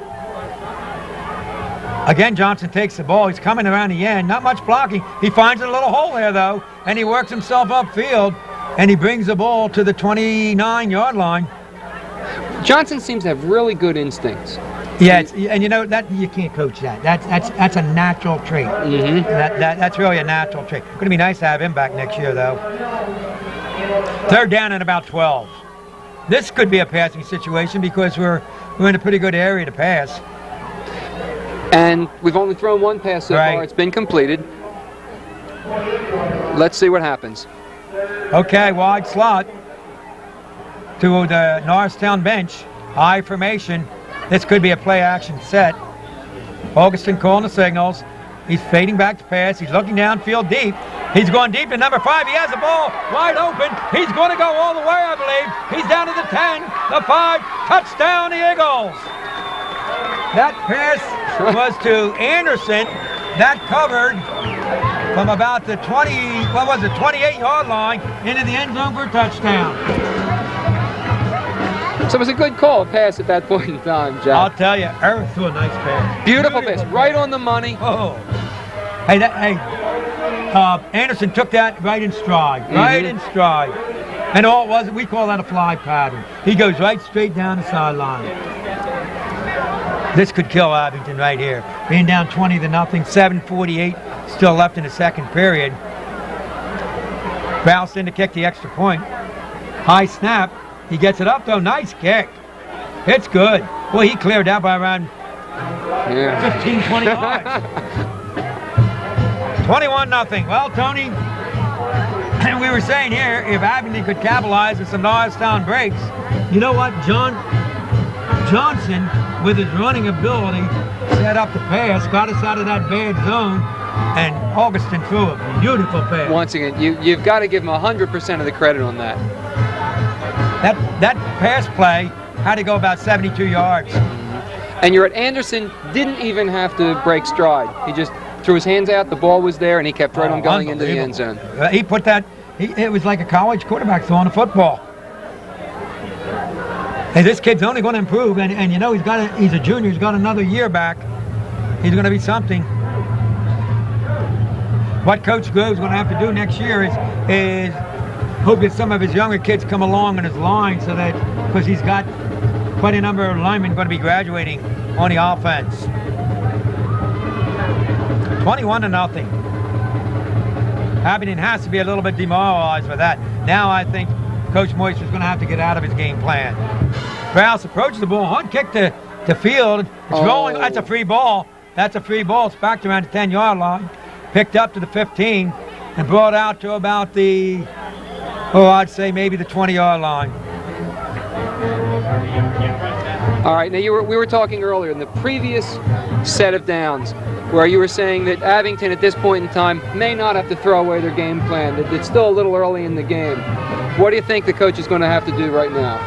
Again, Johnson takes the ball. He's coming around the end. Not much blocking. He finds a little hole there, though, and he works himself upfield, and he brings the ball to the 29-yard line. Johnson seems to have really good instincts. Yeah, and you know that you can't coach that. That's a natural trait. Mm-hmm. That's really a natural trait. Going to be nice to have him back next year, though. Third down and about 12. This could be a passing situation because we're in a pretty good area to pass. And we've only thrown one pass so far. It's been completed. Let's see what happens. Okay, wide slot to the Norristown bench. High formation. This could be a play-action set. Augustin calling the signals. He's fading back to pass. He's looking downfield deep. He's going deep to number 5. He has the ball wide open. He's going to go all the way, I believe. He's down to the 10, the 5. Touchdown, the Eagles. That pass was to Anderson. That covered from about the 28-yard line into the end zone for a touchdown. So it was a good call pass at that point in time, John. I'll tell you, Irv threw a nice pass. Beautiful pass, right on the money. Oh, hey, Anderson took that right in stride, right in stride. And all it was, we call that a fly pattern. He goes right straight down the sideline. This could kill Abington right here. Being down 20-0, 7:48 still left in the second period. Bounced in to kick the extra point. High snap. He gets it up, though. Nice kick. It's good. Well, he cleared that by around 15, 20 yards. 21-0. Well, Tony, we were saying here, if Abington could capitalize with some Norristown breaks, you know what? Johnson, with his running ability, set up the pass, got us out of that bad zone, and Augustin threw a beautiful pass. Once again, you've got to give him 100% of the credit on that. That pass play had to go about 72 yards. And you're at Anderson, didn't even have to break stride. He just threw his hands out, the ball was there, and he kept right on going into the end zone. He put that, it was like a college quarterback throwing a football. Hey, this kid's only going to improve, and you know he's a junior, he's got another year back. He's going to be something. What Coach Grove's going to have to do next year is hope that some of his younger kids come along in his line, so that, because he's got quite a number of linemen going to be graduating on the offense. 21-0. Abington has to be a little bit demoralized for that. Now I think Coach Moister's going to have to get out of his game plan. Rouse approaches the ball, hard kick to field. It's rolling. That's a free ball. That's a free ball. It's back to around the 10-yard line. Picked up to the 15 and brought out to about the, I'd say maybe the 20-yard line. All right, now we were talking earlier in the previous set of downs where you were saying that Abington at this point in time may not have to throw away their game plan, that it's still a little early in the game. What do you think the coach is going to have to do right now?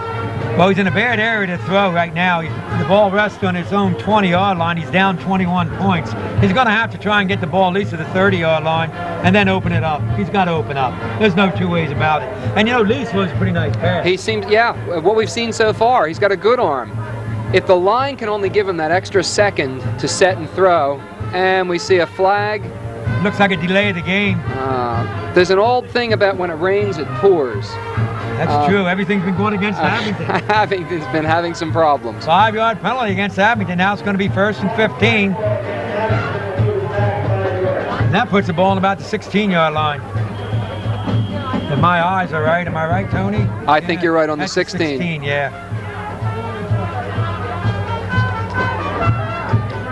Well, he's in a bad area to throw right now. The ball rests on his own 20-yard line. He's down 21 points. He's going to have to try and get the ball at least to the 30-yard line and then open it up. He's got to open up. There's no two ways about it. And, you know, Lee throws a pretty nice pass. He seems, what we've seen so far, he's got a good arm. If the line can only give him that extra second to set and throw, and we see a flag. Looks like a delay of the game. There's an old thing about when it rains, it pours. That's true. Everything's been going against Abington. Abington's been having some problems. 5-yard penalty against Abington. Now it's going to be 1st and 15. And that puts the ball on about the 16-yard line. If my eyes are right, am I right, Tony? I think you're right on the 16. 16, yeah.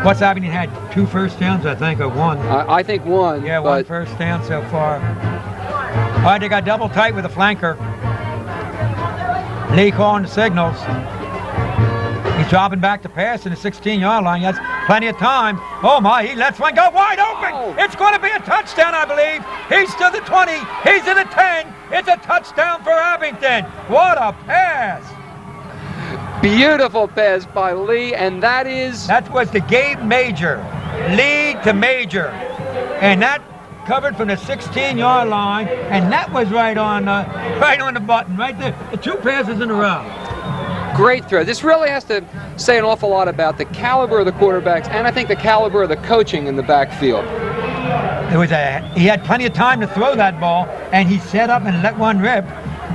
What's Abington had? 2 first downs, I think, or 1? I think 1. Yeah, 1 first down so far. All right, they got double tight with a flanker. Lee calling the signals. He's dropping back to pass in the 16-yard line. He has plenty of time. Oh my, he lets one go wide open. Oh. It's going to be a touchdown, I believe. He's to the 20. He's to the 10. It's a touchdown for Abington. What a pass. Beautiful pass by Lee, and that was the Gabe Major. Lead to Major. And that covered from the 16-yard line, and that was right on the button, right there. The 2 passes in a row. great throw. This really has to say an awful lot about the caliber of the quarterbacks, and I think the caliber of the coaching in the backfield. He had plenty of time to throw that ball, and he set up and let one rip.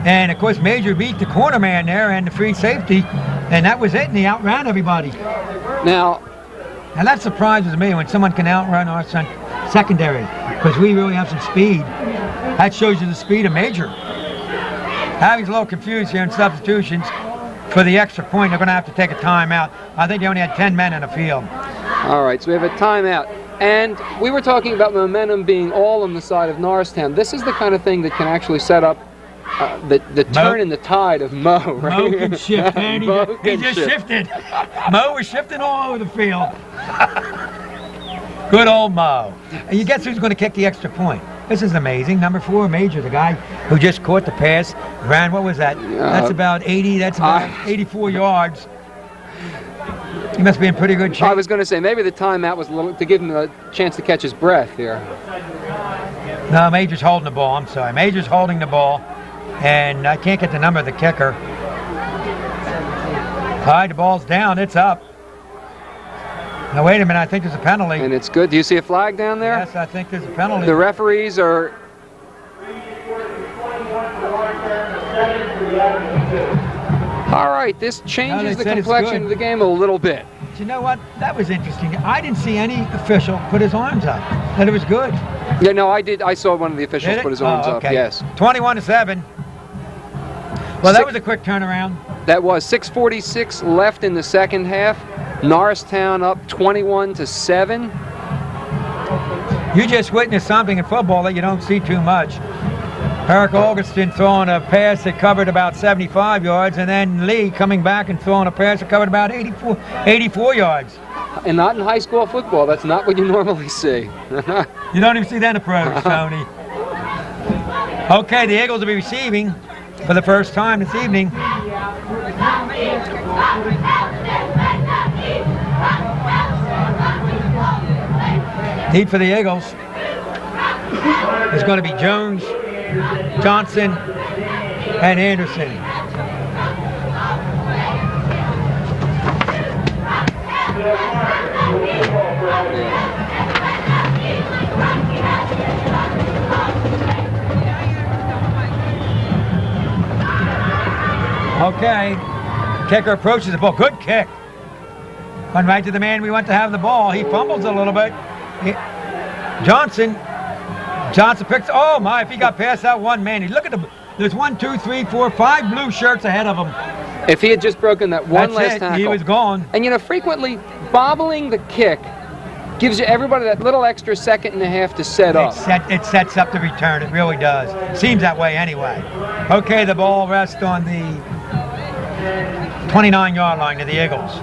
And of course, Major beat the corner man there and the free safety, and that was it, and he outran everybody. Now that surprises me when someone can outrun our secondary, because we really have some speed. That shows you the speed of Major. I was a little confused here in substitutions. For the extra point, they're going to have to take a timeout. I think they only had 10 men in the field. All right, so we have a timeout. And we were talking about momentum being all on the side of Norristown. This is the kind of thing that can actually set up the turn in the tide of Mo, right? Mo can shift, man. He just shifted. Mo was shifting all over the field. Good old Mo. And you guess who's going to kick the extra point? This is amazing. Number 4, Major, the guy who just caught the pass, ran, what was that? That's about 84 yards. He must be in pretty good shape. I was going to say, maybe the timeout was a little to give him a chance to catch his breath here. No, Major's holding the ball. I'm sorry. Major's holding the ball, and I can't get the number of the kicker. All right, the ball's down. It's up. Now, wait a minute. I think there's a penalty. And it's good. Do you see a flag down there? Yes, I think there's a penalty. The referees are... All right, this changes the complexion of the game a little bit. But you know what? That was interesting. I didn't see any official put his arms up. And it was good. Yeah, no, I did. I saw one of the officials put his arms up, yes. 21-7. Well, that was a quick turnaround. That was 6:46 left in the second half. Norristown up 21-7. You just witnessed something in football that you don't see too much. Eric Augustin throwing a pass that covered about 75 yards, and then Lee coming back and throwing a pass that covered about 84 yards. And not in high school football. That's not what you normally see. You don't even see that in the pros, Tony. Okay, the Eagles will be receiving for the first time this evening. Lead for the Eagles is going to be Jones, Johnson, and Anderson. Okay, kicker approaches the ball. Good kick. Went right to the man we want to have the ball. He fumbles a little bit. Johnson picks. Oh my! If he got past that one man, look at the. There's 1, 2, 3, 4, 5 blue shirts ahead of him. If he had just broken that one last tackle, he was gone. And you know, frequently bobbling the kick gives you everybody that little extra second and a half to set up. It sets up the return. It really does. Seems that way anyway. Okay, the ball rests on the 29-yard line to the Eagles.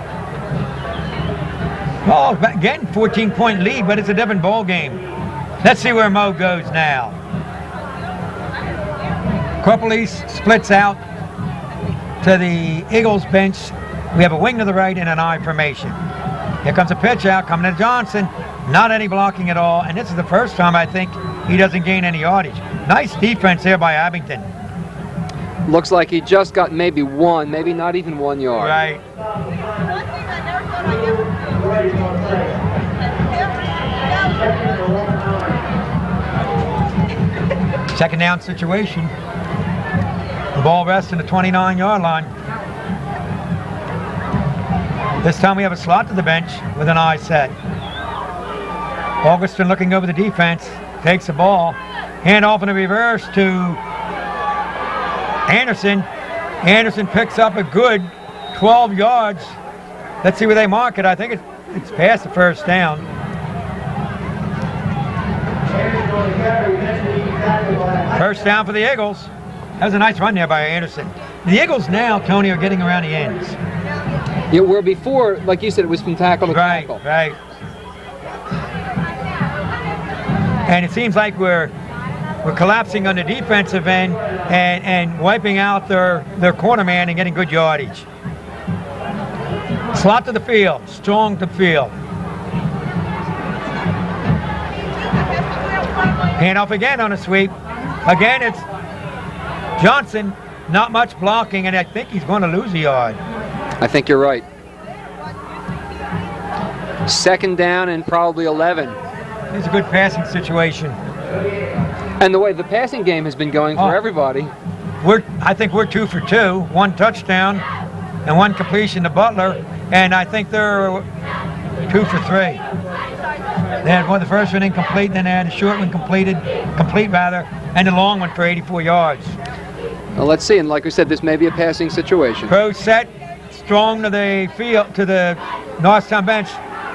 Oh, again, 14-point lead, but it's a different ball game. Let's see where Mo goes now. Corpolis splits out to the Eagles bench. We have a wing to the right and an I formation. Here comes a pitch out, coming to Johnson. Not any blocking at all, and this is the first time I think he doesn't gain any yardage. Nice defense there by Abington. Looks like he just got maybe one, maybe not even 1 yard. Right. Second down situation. The ball rests in the 29-yard line. This time we have a slot to the bench with an I set. Augustin looking over the defense, takes the ball, hand off in the reverse to Anderson. Anderson picks up a good 12 yards. Let's see where they mark it. I think it's past the first down. First down for the Eagles. That was a nice run there by Anderson. The Eagles now, Tony, are getting around the ends. Yeah, where before, like you said, it was from tackle to tackle. Right. And it seems like we're collapsing on the defensive end and wiping out their corner man and getting good yardage. Slot to the field, strong to the field. Hand off again on a sweep. Again, it's Johnson, not much blocking, and I think he's going to lose a yard. I think you're right. 2nd down and probably 11. It's a good passing situation. And the way the passing game has been going for everybody. I think we're 2 for 2. 1 touchdown and 1 completion to Butler, and I think they're 2 for 3. They had the first one incomplete, then they had a short one complete, and a long one for 84 yards. Well, let's see, and like we said, this may be a passing situation. Pro set, strong to the field, to the Norristown bench.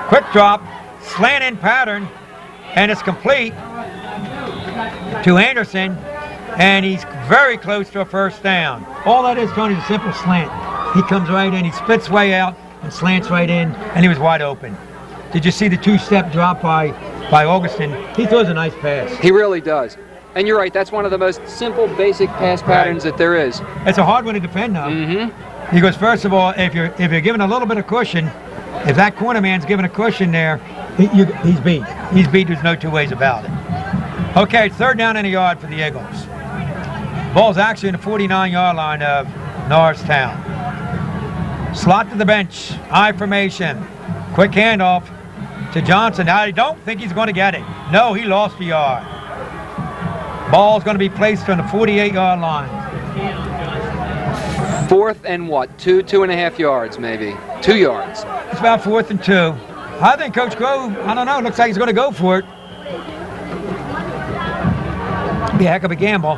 Quick drop, slant in pattern, and it's complete to Anderson, and he's very close to a first down. All that is, Tony, is a simple slant. He comes right in, he splits way out and slants right in, and he was wide open. Did you see the 2-step drop by Augustin? He throws a nice pass. He really does. And you're right, that's one of the most simple, basic pass patterns that there is. It's a hard one to defend, though. Mm-hmm. Because first of all, if you're given a little bit of cushion, if that corner man's given a cushion there, he's beat. He's beat, there's no two ways about it. Okay, 3rd down and a yard for the Eagles. Ball's actually in the 49-yard line of Norristown. Slot to the bench, I formation. Quick handoff to Johnson. I don't think he's going to get it. No, he lost a yard. Ball's going to be placed on the 48-yard line. 4th and what? 2.5 yards maybe. 2 yards. It's about 4th and 2. I think Coach Grove, I don't know, looks like he's going to go for it. Be a heck of a gamble.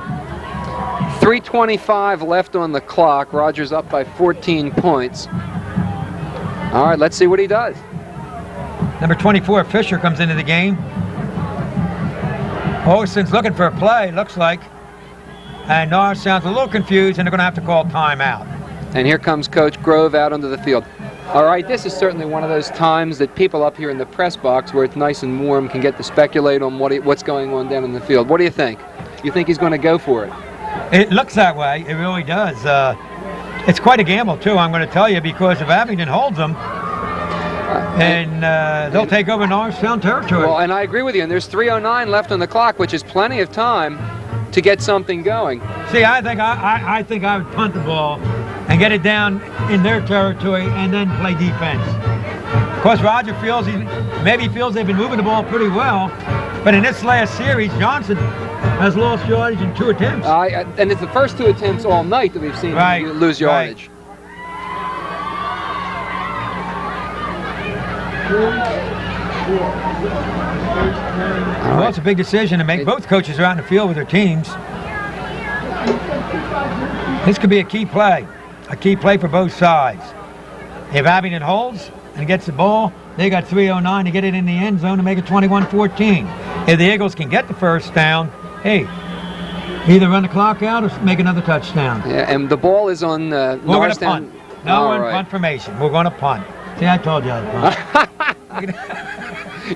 3:25 left on the clock. Rogers up by 14 points. All right, let's see what he does. Number 24, Fisher, comes into the game. Augustin's looking for a play, looks like. And Norristown's a little confused, and they're going to have to call timeout. And here comes Coach Grove out onto the field. All right, this is certainly one of those times that people up here in the press box, where it's nice and warm, can get to speculate on what's going on down in the field. What do you think? You think he's going to go for it? It looks that way. It really does. It's quite a gamble, too, I'm going to tell you, because if Abington holds them, and they'll take over Norristown territory. Well, and I agree with you. And there's 3:09 left on the clock, which is plenty of time to get something going. See, I think I would punt the ball and get it down in their territory and then play defense. Of course, Roger feels they've been moving the ball pretty well, but in this last series, Johnson has lost yardage in 2 attempts. And it's the first 2 attempts all night that we've seen him lose yardage. Well, it's a big decision to make. Both coaches are out in the field with their teams. This could be a key play for both sides. If Abington holds and gets the ball, they got 3:09 to get it in the end zone to make it 21-14. If the Eagles can get the first down, hey, either run the clock out or make another touchdown. Yeah, and the ball is on We're going to punt. No, we're in punt formation. We're going to punt. See, I told you I'd punt.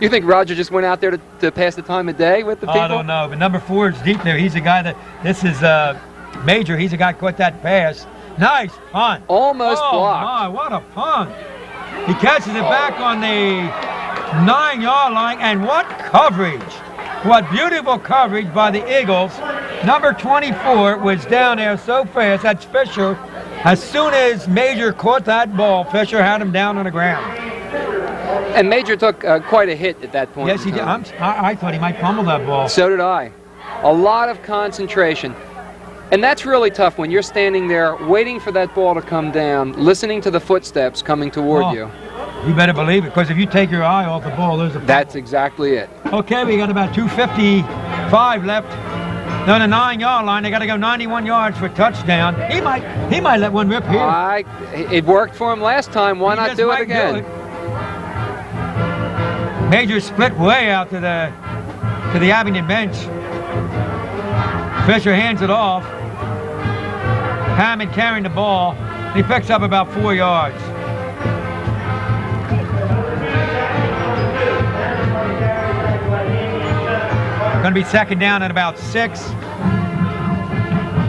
You think Roger just went out there to pass the time of day with the people? I don't know, but number 4 is deep there. He's a guy this is Major. He's a guy who caught that pass. Nice punt. Almost blocked. Oh, my, what a punt. He catches it back on the 9-yard line, and what coverage. What beautiful coverage by the Eagles. Number 24 was down there so fast. That's Fisher. As soon as Major caught that ball, Fisher had him down on the ground. And Major took quite a hit at that point. Yes, he did. I thought he might pummel that ball. So did I. A lot of concentration. And that's really tough when you're standing there waiting for that ball to come down, listening to the footsteps coming toward you. You better believe it, because if you take your eye off the ball, there's a... That's exactly it. Okay, we got about 2:55 left. They're on the 9-yard line. They got to go 91 yards for a touchdown. He might let one rip here. It worked for him last time. Why not do it again? Major split way out to the Abington bench. Fisher hands it off. Hammond carrying the ball. He picks up about 4 yards. Going to be second down at about 6.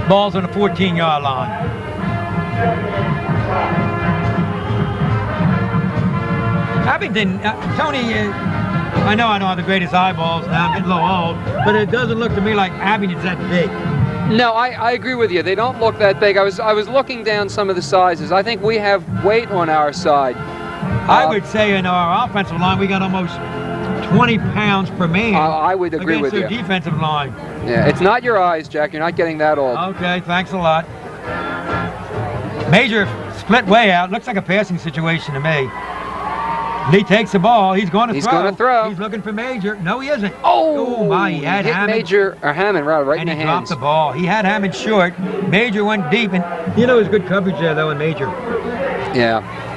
Ball's on the 14-yard line. Abington, Tony, I know I don't have the greatest eyeballs now, I'm getting a little old, but it doesn't look to me like Abington's that big. No, I agree with you. They don't look that big. I was looking down some of the sizes. I think we have weight on our side. I would say in our offensive line, we got almost 20 pounds per man. I would agree with you. Against their defensive line. Yeah, it's not your eyes, Jack. You're not getting that old. Okay, thanks a lot. Major split way out. Looks like a passing situation to me. Lee takes the ball. He's going to throw. He's going to throw. He's looking for Major. No, he isn't. Oh, my! He had hit Hammond. Major or Hammond right in the And he hands. dropped the ball. He had Hammond short. Major went deep, and you know, there's good coverage there though in Major. Yeah.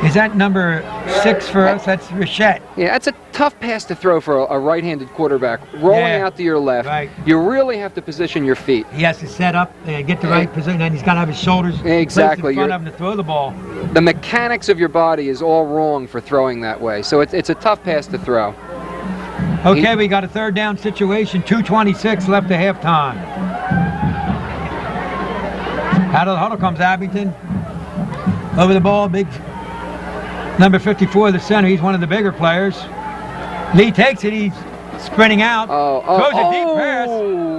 Is that number 6 for us? That's Richette. Yeah, that's a tough pass to throw for a right-handed quarterback. Rolling out to your left, right. You really have to position your feet. He has to set up and get the right position, and he's got to have his shoulders Exactly. placed in front of him to throw the ball. The mechanics of your body is all wrong for throwing that way, so it's a tough pass to throw. Okay, we got a third down situation, 2:26 left at halftime. Out of the huddle comes Abington. Over the ball, big number 54, the center. He's one of the bigger players. Lee takes it. He's sprinting out. Throws a deep pass.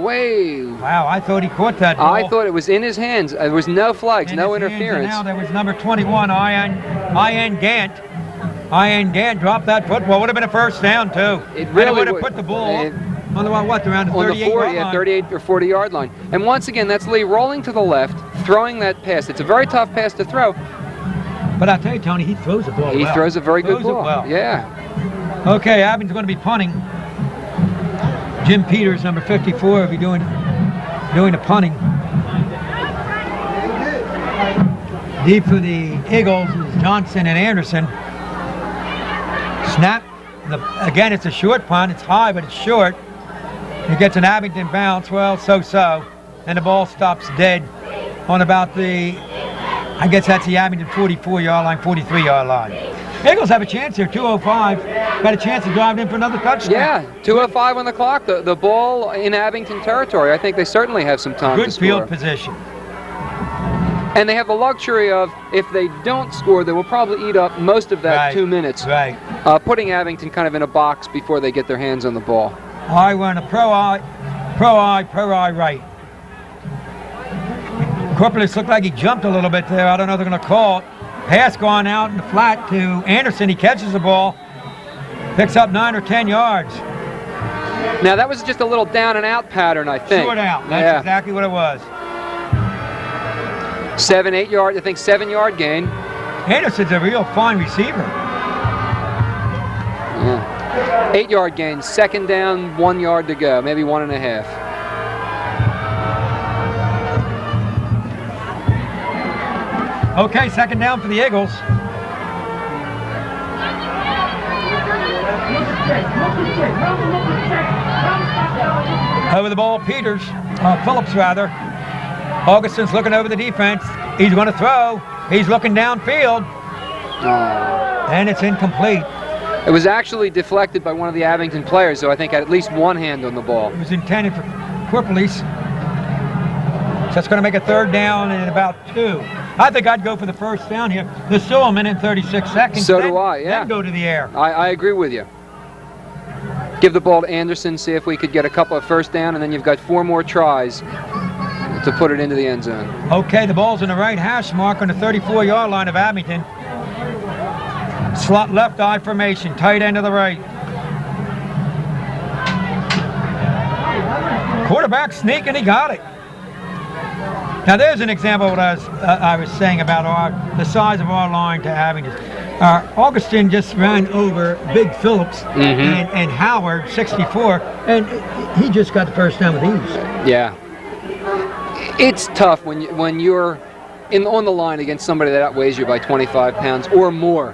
Way. Wow, I thought he caught that ball. I thought it was in his hands. There was no flags, no interference. Now there was number 21, Ian Gant. Ian Gant dropped that football. Would have been a first down too. It really would have put the ball on the what? Around the 38 or 40 yard line. And once again, that's Lee rolling to the left, throwing that pass. It's a very tough pass to throw. But I tell you, Tony, he throws the ball. He throws a very good ball. Well. Yeah. Okay, Abington's going to be punting. Jim Peters, number 54, will be doing the punting. Deep for the Eagles is Johnson and Anderson. Snap. Again, it's a short punt. It's high, but it's short. It gets an Abington bounce. Well, so-so. And the ball stops dead on about the, I guess that's the Abington 44-yard line, 43-yard line. Eagles have a chance here, 2:05. Got a chance to drive in for another touchdown. Yeah, 2:05 on the clock. The ball in Abington territory. I think they certainly have some time to score. Good field position. And they have the luxury of, if they don't score, they will probably eat up most of that 2 minutes. Right. Putting Abington kind of in a box before they get their hands on the ball. I run a pro eye right. Corpulus looked like he jumped a little bit there. I don't know if they're going to call it. Pass going out in the flat to Anderson. He catches the ball. Picks up 9 or 10 yards. Now that was just a little down and out pattern, I think. Short out. That's exactly what it was. 7, 8 yard, I think 7-yard gain. Anderson's a real fine receiver. Yeah. 8-yard gain, second down, 1 yard to go, maybe 1.5. Okay, second down for the Eagles. Over the ball, Phillips rather. Augustin's looking over the defense. He's going to throw. He's looking downfield. And it's incomplete. It was actually deflected by one of the Abington players, so I think had at least one hand on the ball. It was intended for Corpulus. So that's going to make a third down in about 2. I think I'd go for the first down here. There's still a minute and 36 seconds. So do I, yeah. Then go to the air. I agree with you. Give the ball to Anderson, see if we could get a couple of first down, and then you've got 4 more tries to put it into the end zone. Okay, the ball's in the right hash mark on the 34-yard line of Abington. Slot left eye formation, tight end to the right. Quarterback sneaking, he got it. Now there's an example of what I was saying about the size of our line to Abington. Augustin just ran over Big Phillips and Howard, 64, and he just got the first down with ease. Yeah. It's tough when you're on the line against somebody that outweighs you by 25 pounds or more.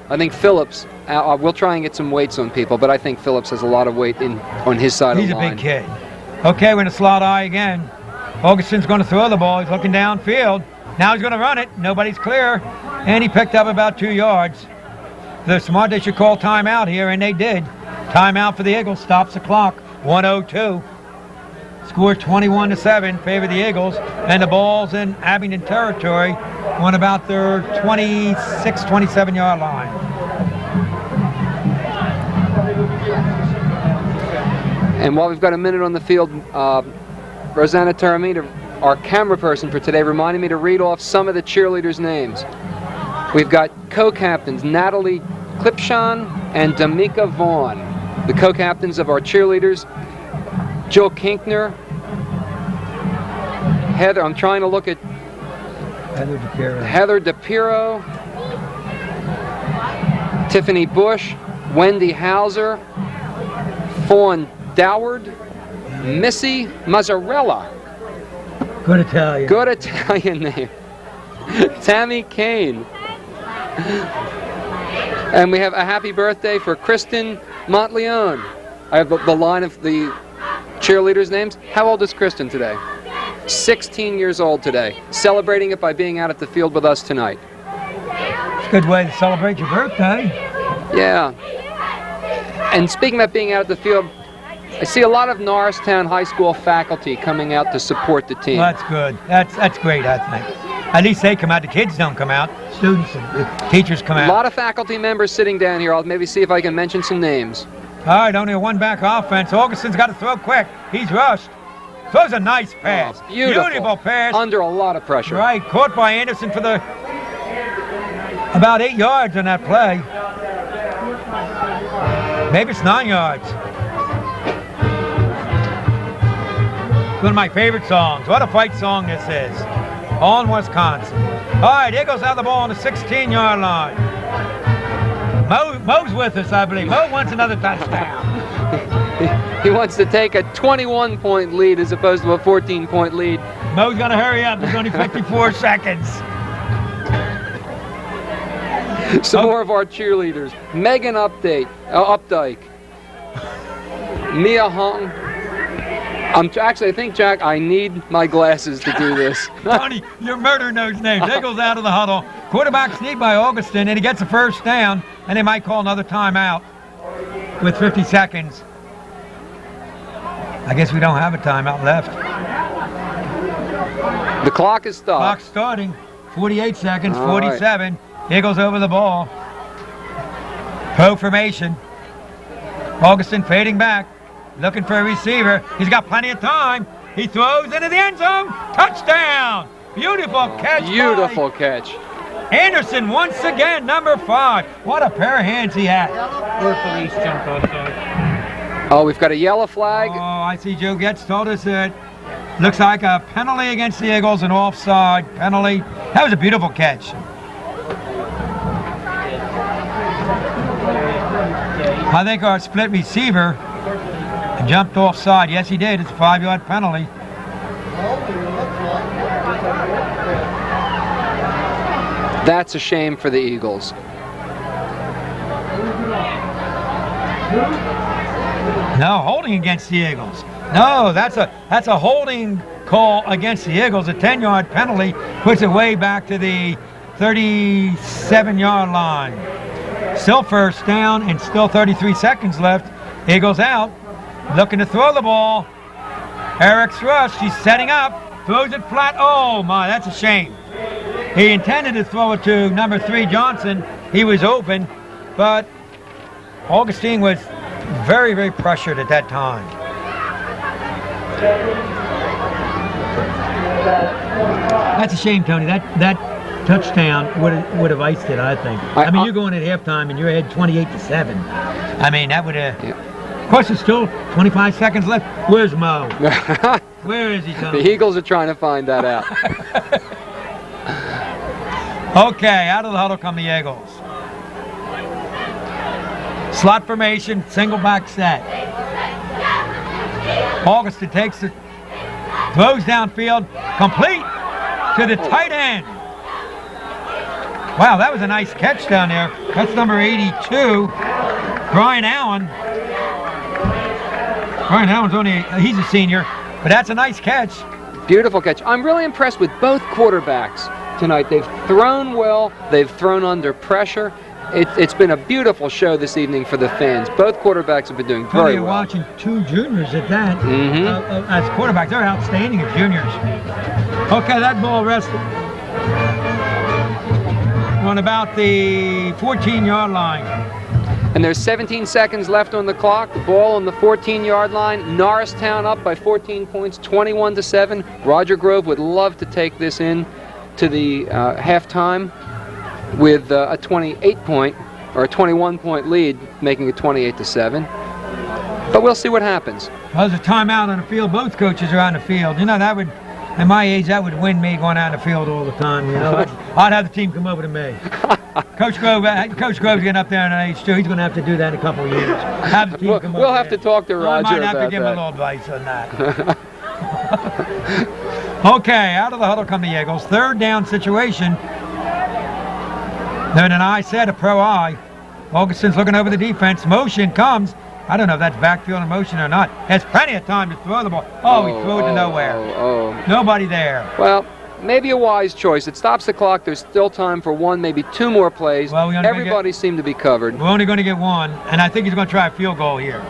I think Phillips, we'll try and get some weights on people, but I think Phillips has a lot of weight on his side of the line. He's a big kid. Okay, we're in a slot eye again. Augustin's going to throw the ball. He's looking downfield. Now he's going to run it. Nobody's clear. And he picked up about 2 yards. They're smart. They should call timeout here, and they did. Timeout for the Eagles. Stops the clock. 1:02. Score 21-7. Favor the Eagles. And the ball's in Abington territory on about their 26, 27-yard line. And while we've got a minute on the field, Rosanna Taramita, our camera person for today, reminded me to read off some of the cheerleaders' names. We've got co-captains Natalie Klipshan and Damika Vaughn. The co-captains of our cheerleaders, Jill Kinkner, Heather, I'm trying to look at Heather DePiro, Tiffany Bush, Wendy Hauser, Fawn Doward, Missy Mazzarella. Good Italian. Good Italian name. Tammy Kane. And we have a happy birthday for Kristen Montleone. I have the line of the cheerleaders' names. How old is Kristen today? 16 years old today. Celebrating it by being out at the field with us tonight. It's a good way to celebrate your birthday. Yeah. And speaking of being out at the field, I see a lot of Norristown High School faculty coming out to support the team. Well, that's good. That's great, I think. At least they come out. The kids don't come out. Students and teachers come out. A lot of faculty members sitting down here. I'll maybe see if I can mention some names. All right, only a one-back offense. Augustin's got to throw quick. He's rushed. Throws a nice pass. Oh, beautiful pass. Under a lot of pressure. Right, caught by Anderson for the about 8 yards on that play. Maybe it's 9 yards. One of my favorite songs. What a fight song this is. All in Wisconsin. All right, Eagles have the ball on the 16-yard line. Mo's with us, I believe. Mo wants another touchdown. He wants to take a 21-point lead as opposed to a 14-point lead. Mo's going to hurry up. There's only 54 seconds. Some more of our cheerleaders. Megan Updike. Mia Hong. Actually, I think, Jack, I need my glasses to do this. Tony, you're murdering those names. Eagles out of the huddle. Quarterback sneak by Augustin, and he gets a first down, and they might call another timeout with 50 seconds. I guess we don't have a timeout left. The clock is stopped. Clock starting. 48 seconds, All 47. Right. Eagles over the ball. Pro formation. Augustin fading back. Looking for a receiver. He's got plenty of time. He throws into the end zone. Touchdown. Beautiful catch. Beautiful catch. Anderson once again, number 5. What a pair of hands he had. Police jumped outside. Oh, we've got a yellow flag. Oh, I see Joe Getz told us that looks like a penalty against the Eagles, an offside penalty. That was a beautiful catch. I think our split receiver jumped offside. Yes, he did. It's a 5-yard penalty. That's a shame for the Eagles. No, holding against the Eagles. No, that's a holding call against the Eagles. A 10-yard penalty puts it way back to the 37-yard line. Still first down and still 33 seconds left. Eagles out. Looking to throw the ball. Eric's rush. He's setting up. Throws it flat. Oh, my, that's a shame. He intended to throw it to number 3, Johnson. He was open, but Augustine was very, very pressured at that time. That's a shame, Tony. That touchdown would have iced it, I think. I mean, you're going at halftime and you're ahead 28-7. I mean, that would have... Yeah. Of course, there's still 25 seconds left. Where's Mo? Where is he, Tony? The Eagles are trying to find that out. Okay, out of the huddle come the Eagles. Slot formation, single back set. Augustin takes it, throws downfield, complete to the tight end. Wow, that was a nice catch down there. That's number 82, Brian Allen. Brian Allen's he's a senior, but that's a nice catch. Beautiful catch. I'm really impressed with both quarterbacks tonight. They've thrown well. They've thrown under pressure. It's been a beautiful show this evening for the fans. Both quarterbacks have been doing very You're well. watching two juniors at that. Mhm. As quarterbacks, they're outstanding as juniors. Okay, that ball rested on about the 14-yard line. And there's 17 seconds left on the clock. The ball on the 14-yard line. Norristown up by 14 points, 21-7. Roger Grove would love to take this in to the halftime with a 28-point or a 21-point lead, making it 28-7. But we'll see what happens. Well, there's a timeout on the field. Both coaches are on the field. You know, that would, at my age, that would win me going out on the field all the time. You know, I'd have the team come over to me. Coach Grove's getting up there in age too. He's going to have to do that in a couple of years. Have the team come over We'll have to talk to Roger I might have about to give him that. a little advice on that. Okay, out of the huddle come the Eagles. Third down situation. Then an eye set, a pro eye. Augustin's looking over the defense. Motion comes. I don't know if that's backfield in motion or not. Has plenty of time to throw the ball. Oh, he threw it to nowhere. Nobody there. Well, maybe a wise choice. It stops the clock. There's still time for one, maybe two more plays. Well, everybody seemed to be covered. We're only going to get one, and I think he's going to try a field goal here.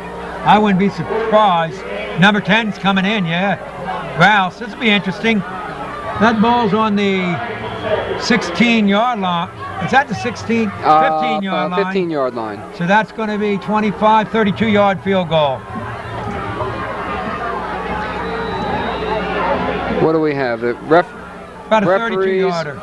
I wouldn't be surprised. Number 10's coming in, yeah. Rouse, this will be interesting. That ball's on the 16-yard line. Is that the 15-yard line? 15-yard line. So that's going to be 25, 32-yard field goal. What do we have? The About a referees. 32-yarder.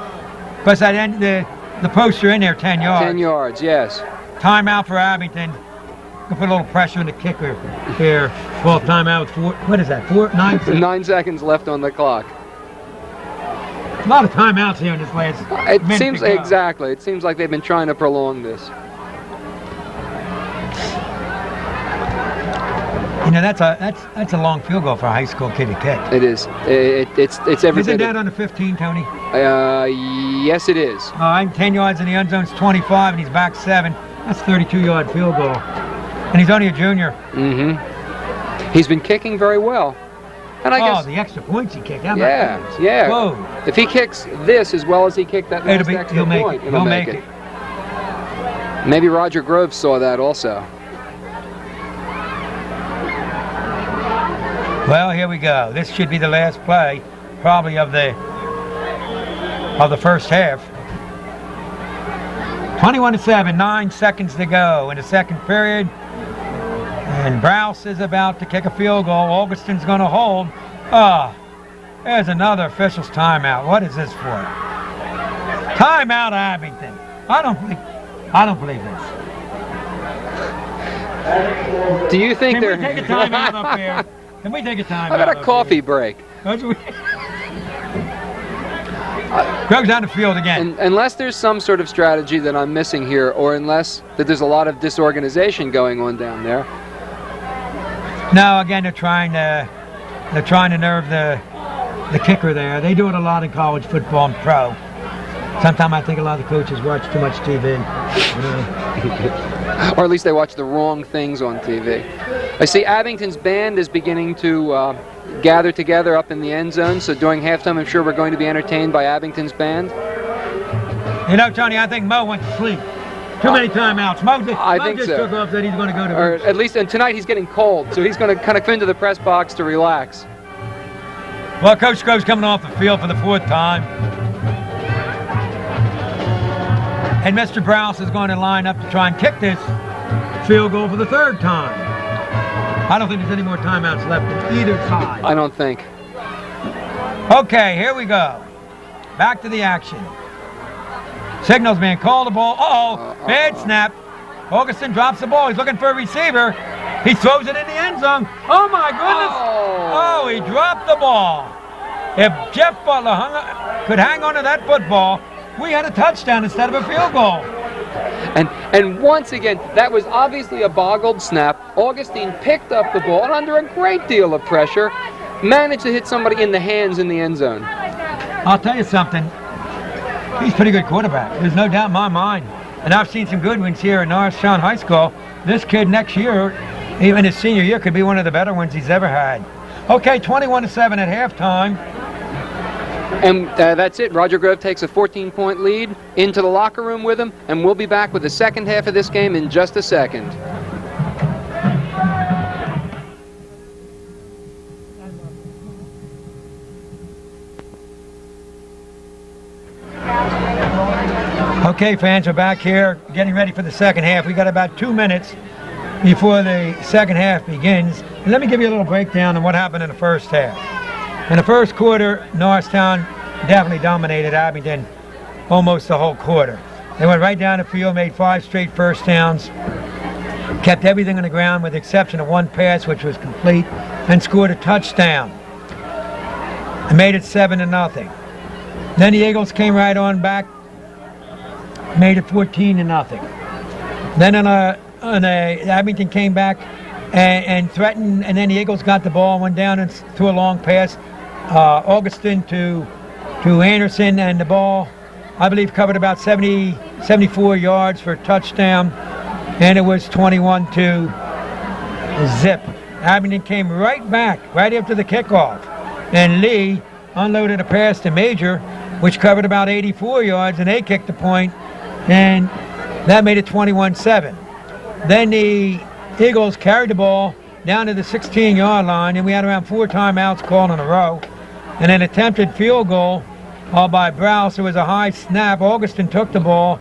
Because the poster in there, 10 yards. 10 yards, yes. Timeout for Abington. Gonna put a little pressure on the kicker here. Well, timeout with 9 seconds. 9 seconds left on the clock. A lot of timeouts here in this last It minute seems to go. exactly. It seems like they've been trying to prolong this. You know, that's a long field goal for a high school kid to kick. It is. It's every Isn't bit. that on the 15, Tony? Yes, it is. All right, 10 yards in the end zone is 25, and he's back 7. That's 32-yard field goal. And he's only a junior. Mm-hmm. He's been kicking very well. And I guess the extra points he kicked. How about yeah, that? yeah. Whoa. If he kicks this as well as he kicked that last extra He'll make point, it. He'll make it. Maybe Roger Grove saw that also. Well, here we go. This should be the last play, probably of the first half. 21-7, 9 seconds to go in the second period. And Browse is about to kick a field goal. Augustin's going to hold. There's another official's timeout. What is this for? Timeout, Abington. I don't believe this. Do you think Can they're... we take a timeout up here? Can we take a timeout? How about a coffee break? Grove's on the field again. Unless there's some sort of strategy that I'm missing here, or unless that there's a lot of disorganization going on down there. No, again, they're trying to nerve the kicker there. They do it a lot in college football and pro. Sometimes I think a lot of the coaches watch too much TV. You know. Or at least they watch the wrong things on TV. I see Abington's band is beginning to gather together up in the end zone, so during halftime I'm sure we're going to be entertained by Abington's band. You know, Tony, I think Mo went to sleep. Too many timeouts. Mo think just so. took off that he's going to go to Or at least, and tonight he's getting cold, so he's going to kind of come into the press box to relax. Well, Coach Grove's coming off the field for the 4th time. And Mr. Browse is going to line up to try and kick this field goal for the 3rd time. I don't think there's any more timeouts left on either side. I don't think. Okay, here we go. Back to the action. Signal's being called the ball. Bad snap. Augustin drops the ball. He's looking for a receiver. He throws it in the end zone. Oh my goodness. Oh, he dropped the ball. If Jeff Butler could hang on to that football, we had a touchdown instead of a field goal. And once again, that was obviously a boggled snap. Augustine picked up the ball and under a great deal of pressure, managed to hit somebody in the hands in the end zone. I'll tell you something. He's a pretty good quarterback. There's no doubt in my mind. And I've seen some good ones here at Norristown High School. This kid next year, even his senior year, could be one of the better ones he's ever had. Okay, 21-7 at halftime. And that's it. Roger Grove takes a 14-point lead into the locker room with him, and we'll be back with the second half of this game in just a second. Okay, fans, we're back here getting ready for the second half. We got about 2 minutes before the second half begins. And let me give you a little breakdown on what happened in the first half. In the first quarter, Norristown definitely dominated Abington almost the whole quarter. They went right down the field, made 5 straight first downs, kept everything on the ground with the exception of one pass, which was complete, and scored a touchdown. And made it 7-0. Then the Eagles came right on back, made it 14-0. Then Abington came back and threatened, and then the Eagles got the ball, went down and threw a long pass, Augustin to Anderson, and the ball, I believe, covered about 74 yards for a touchdown, and it was 21-0. Abington came right back right after the kickoff, and Lee unloaded a pass to Major, which covered about 84 yards, and they kicked the point, and that made it 21-7. Then the Eagles carried the ball down to the 16-yard line, and we had around 4 timeouts called in a row, and an attempted field goal by Browse. It was a high snap. Augustin took the ball,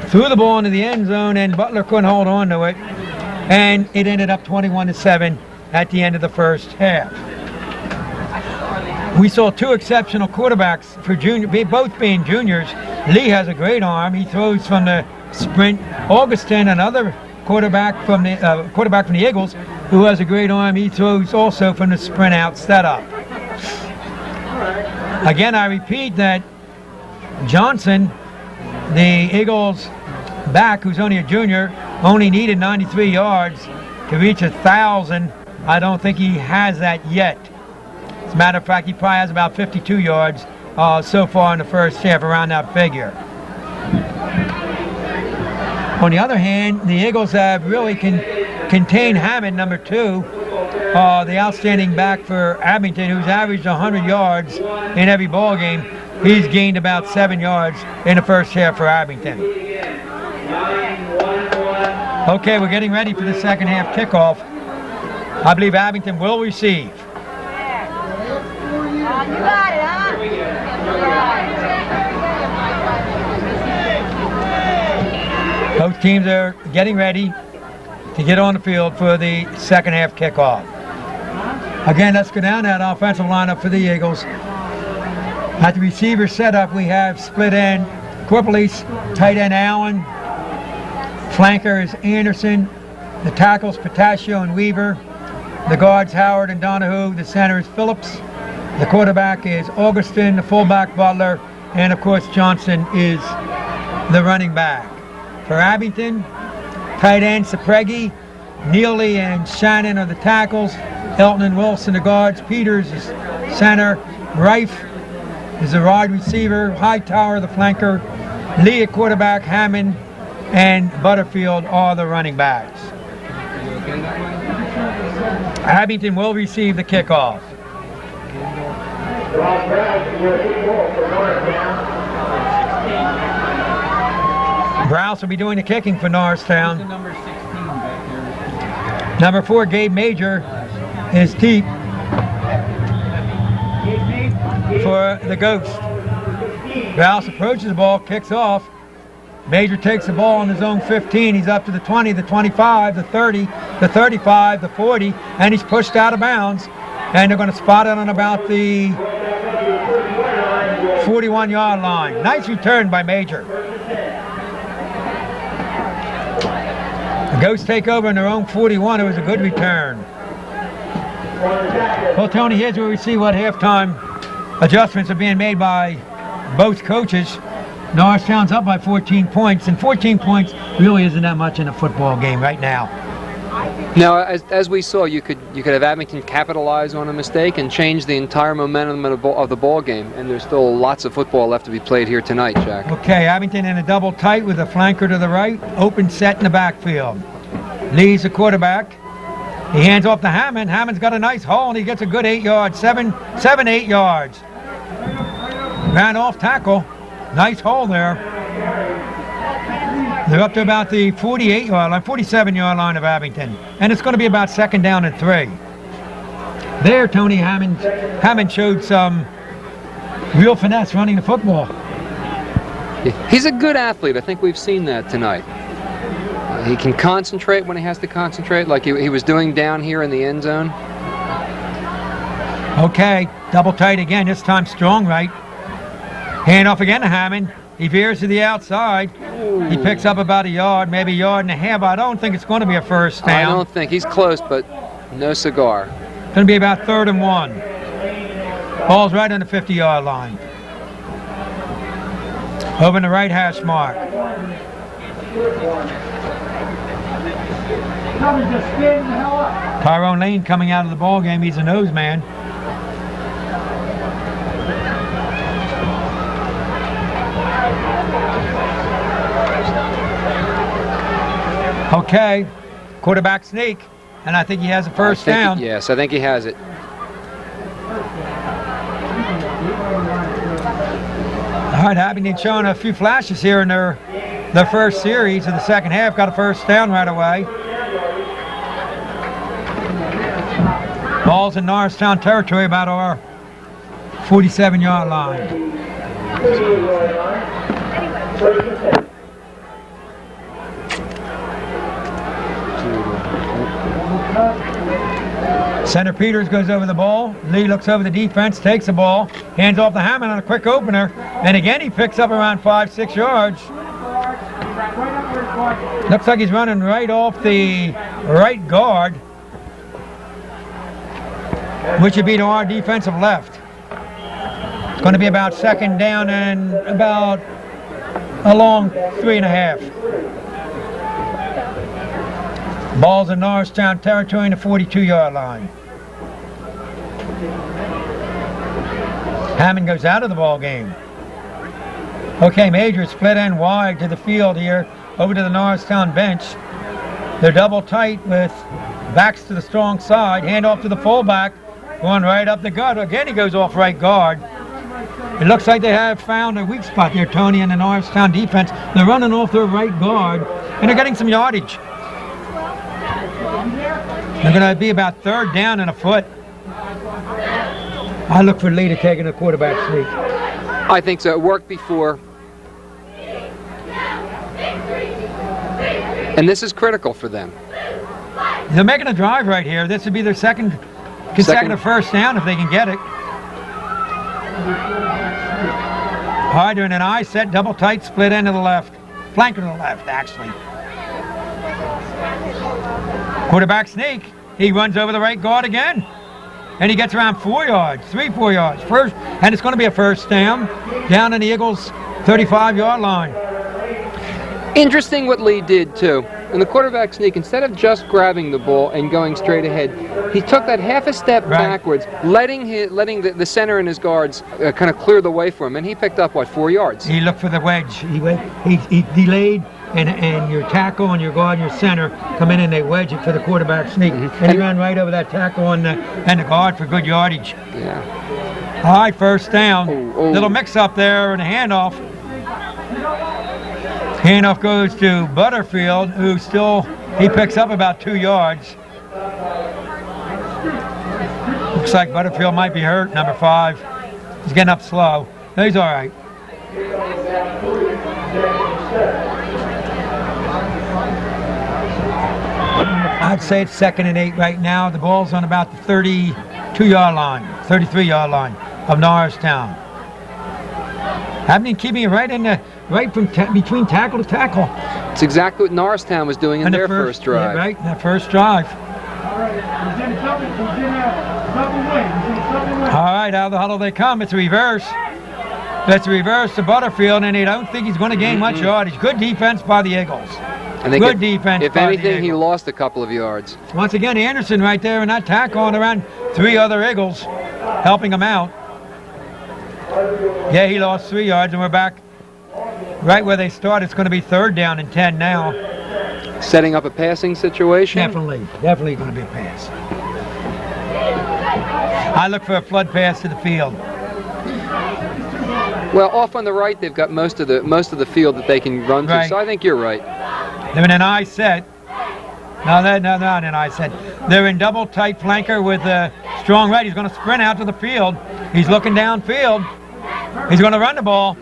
threw the ball into the end zone, and Butler couldn't hold on to it, and it ended up 21-7 at the end of the first half. We saw 2 exceptional quarterbacks for both being juniors. Lee has a great arm. He throws from the sprint. Augustin, another quarterback from the Eagles, who has a great arm. He throws also from the sprint out setup. Again, I repeat that Johnson, the Eagles back, who's only a junior, only needed 93 yards to reach 1,000. I don't think he has that yet. As a matter of fact, he probably has about 52 yards so far in the first half, around that figure. On the other hand, the Eagles have really contained Hammond, number 2, the outstanding back for Abington, who's averaged 100 yards in every ball game. He's gained about 7 yards in the first half for Abington. Okay, we're getting ready for the second half kickoff. I believe Abington will receive. You got it, huh? Both teams are getting ready to get on the field for the second half kickoff. Again, let's go down that offensive lineup for the Eagles. At the receiver setup, we have split end Corpolis, tight end Allen, flanker is Anderson, the tackles Pataccio and Weaver, the guards Howard and Donahue, the center is Phillips, the quarterback is Augustin, the fullback Butler, and of course Johnson is the running back. For Abington, tight end Sapregi, Neely and Shannon are the tackles, Elton and Wilson the guards, Peters is center, Rife is the wide receiver, Hightower the flanker, Lee at quarterback, Hammond and Butterfield are the running backs. Abington will receive the kickoff. Browse will be doing the kicking for Norristown. Number 16 back there. Number 4, Gabe Major, is deep for the Ghost. Browse approaches the ball, kicks off. Major takes the ball on his own 15. He's up to the 20, the 25, the 30, the 35, the 40, and he's pushed out of bounds. And they're going to spot it on about the 41-yard line. Nice return by Major. The Ghosts take over in their own 41. It was a good return. Well, Tony, here's where we see what halftime adjustments are being made by both coaches. Norristown's up by 14 points, and 14 points really isn't that much in a football game right now. Now, as we saw, you could have Abington capitalize on a mistake and change the entire momentum of the ball game, and there's still lots of football left to be played here tonight, Jack. Okay, Abington in a double tight with a flanker to the right, open set in the backfield. Lee's the quarterback. He hands off to Hammond. Hammond's got a nice hole, and he gets a good 8 yards, 7, 8 yards. Ran off tackle. Nice hole there. They're up to about the 48-yard line, 47-yard line of Abington. And it's going to be about 2nd down and 3. There, Tony Hammond showed some real finesse running the football. He's a good athlete. I think we've seen that tonight. He can concentrate when he has to concentrate, like he was doing down here in the end zone. Okay, double tight again, this time strong right. Hand off again to Hammond. He veers to the outside. Ooh. He picks up about a yard, maybe a yard and a half, but I don't think it's going to be a first down. I don't think. He's close, but no cigar. It's going to be about 3rd and 1. Ball's right on the 50-yard line. Over the right hash mark. Tyrone Lane coming out of the ball game. He's a nose man. Okay, quarterback sneak, and I think he has a first down. Yes, I think he has it. All right, Abington showing a few flashes here in their first series of the second half. Got a first down right away. Ball's in Norristown territory, about our 47-yard line. Center Peters goes over the ball. Lee looks over the defense, takes the ball, hands off to Hammond on a quick opener, and again he picks up around 5-6 yards. Looks like he's running right off the right guard, which would be to our defensive left. It's going to be about 2nd down and about a long 3.5. Ball's in Norristown territory in the 42-yard line. Hammond goes out of the ball game. Okay, Major split end wide to the field here, over to the Norristown bench. They're double tight with backs to the strong side. Hand off to the fullback, going right up the gut. Again, he goes off right guard. It looks like they have found a weak spot there, Tony, in the Norristown defense. They're running off their right guard, and they're getting some yardage. They're going to be about 3rd down and a foot. I look for Lee to take in a quarterback sneak. I think so. It worked before. And this is critical for them. They're making a drive right here. This would be their second consecutive first down if they can get it. All right, doing an eye set, double tight, split end to the left. Flank to the left, actually. Quarterback sneak. He runs over the right guard again. And he gets around 4 yards, 4 yards. First, and it's going to be a first down in the Eagles' 35-yard line. Interesting what Lee did, too. In the quarterback sneak, instead of just grabbing the ball and going straight ahead, he took that half a step backwards, letting the center and his guards kind of clear the way for him, and he picked up, 4 yards? He looked for the wedge. He delayed, and your tackle and your guard and your center come in and they wedge it for the quarterback sneak. Mm-hmm. And he ran right over that tackle and the guard for good yardage. Yeah. All right, first down. Little mix-up there and a handoff. Handoff goes to Butterfield, who he picks up about 2 yards. Looks like Butterfield might be hurt, number 5. He's getting up slow. No, he's all right. I'd say it's 2nd and 8 right now. The ball's on about the 32-yard line, 33-yard line of Norristown. Abington keeping it right from between tackle to tackle. It's exactly what Norristown was doing in their first drive. Yeah, right, in that first drive. All right, out of the huddle they come. It's a reverse. That's a reverse to Butterfield, and I don't think he's going to gain much yardage. Good defense by the Eagles. I think good defense. If anything, he lost a couple of yards. Once again, Anderson right there in that tackle and around 3 other Eagles helping him out. Yeah, he lost 3 yards, and we're back right where they started. It's going to be 3rd down and 10 now. Setting up a passing situation? Definitely going to be a pass. I look for a flood pass to the field. Well, off on the right, they've got most of the field that they can run to. Right. So I think you're right. They're in an I set. No, not an I set. They're in double tight flanker with a strong right. He's going to sprint out to the field. He's looking downfield. He's going to run the ball.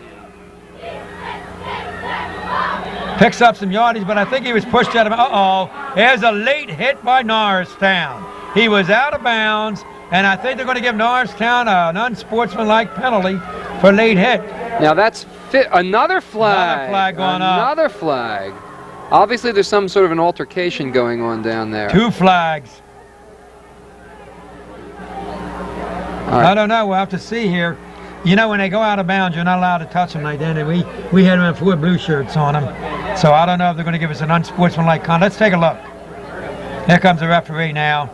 Picks up some yardage, but I think he was pushed out of. Uh-oh. There's a late hit by Norristown. He was out of bounds, and I think they're going to give Norristown an unsportsmanlike penalty for late hit. Now that's another flag. Another flag going up. Another flag. Obviously, there's some sort of an altercation going on down there. 2 flags. All right. I don't know. We'll have to see here. You know, when they go out of bounds, you're not allowed to touch them like that. And we had them in 4 blue shirts on them. So I don't know if they're going to give us an unsportsmanlike conduct. Let's take a look. Here comes the referee now.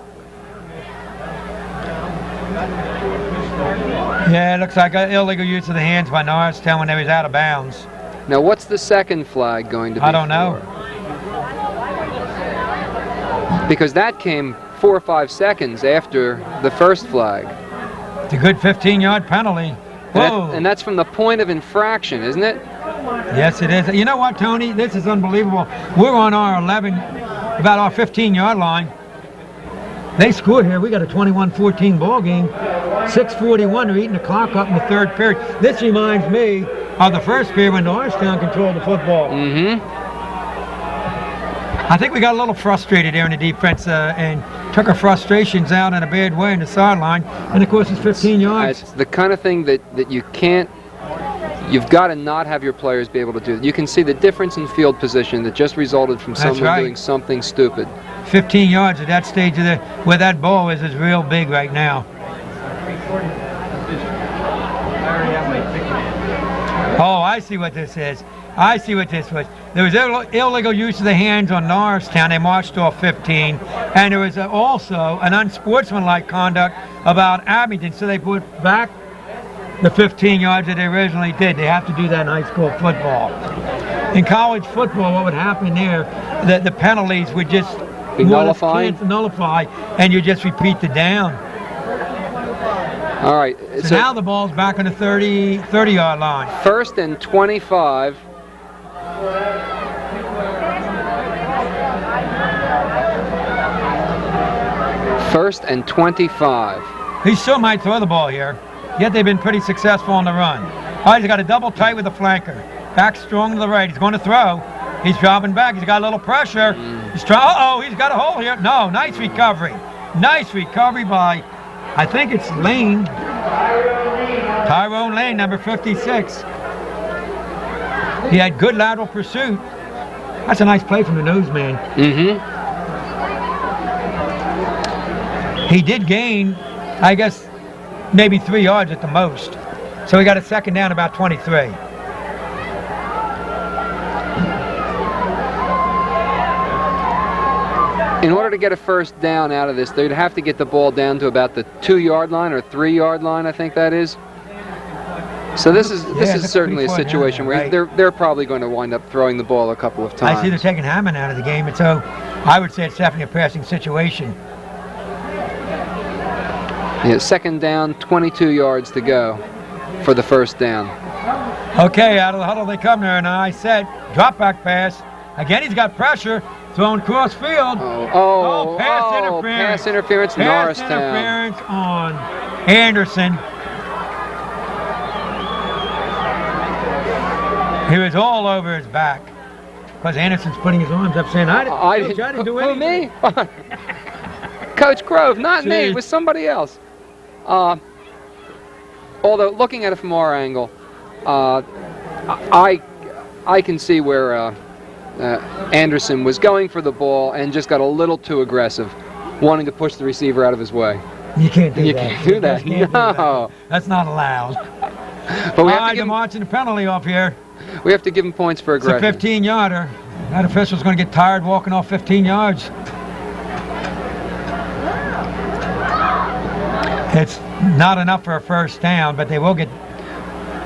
Yeah, it looks like an illegal use of the hands by Norristown when they was out of bounds. Now, what's the second flag going to be? I don't know. Because that came 4 or 5 seconds after the first flag. It's a good 15-yard penalty. Whoa. And that's from the point of infraction, isn't it? Yes, it is. You know what, Tony? This is unbelievable. We're on our 11, about our 15-yard line. They scored here. We got a 21-14 ball game. 6:41. They're eating the clock up in the 3rd period. This reminds me of the first period when Norristown controlled the football. Mm-hmm. I think we got a little frustrated there in the defense and took our frustrations out in a bad way in the sideline. And of course, it's 15 yards. It's the kind of thing that you can't. You've got to not have your players be able to do. You can see the difference in field position that just resulted from someone doing something stupid. 15 yards at that stage of where that ball is real big right now. Oh, I see what this is. I see what this was. There was illegal use of the hands on Norristown. They marched off 15. And there was also an unsportsmanlike conduct about Abington. So they put back the 15 yards that they originally did. They have to do that in high school football. In college football, what would happen there, the penalties would just be nullified? Nullify, and you just repeat the down. All right. So now the ball's back on the 30-yard line. 1st and 25. First and 25. He still might throw the ball here, yet they've been pretty successful on the run. All right, he's got a double tight with the flanker. Back strong to the right. He's going to throw. He's dropping back. He's got a little pressure. He's trying. Uh-oh, he's got a hole here. No, nice recovery. Nice recovery by, I think it's Lane. Tyrone Lane, number 56. He had good lateral pursuit. That's a nice play from the nose-man. Mm-hmm. He did gain, I guess, maybe 3 yards at the most. So he got a second down about 23. In order to get a first down out of this, they'd have to get the ball down to about the 2-yard line or 3-yard line, I think that is. So this is certainly a situation where they're probably going to wind up throwing the ball a couple of times. I see they're taking Hammond out of the game, and so I would say it's definitely a passing situation. Yeah, 2nd down, 22 yards to go for the first down. Okay, out of the huddle they come there, and I said drop back pass. Again, he's got pressure. Thrown cross field. Pass interference. Pass interference, Norristown. Pass interference on Anderson. He was all over his back. Because Anderson's putting his arms up saying, I didn't do anything. Who, me? Coach Grove, not me. It was somebody else. Although, looking at it from our angle, I can see where Anderson was going for the ball and just got a little too aggressive, wanting to push the receiver out of his way. You can't do that. You can't do that. No. That's not allowed. But we have to give him, marching the penalty off here. We have to give him points for aggression. It's a 15-yarder. That official's going to get tired walking off 15 yards. It's not enough for a first down, but they will get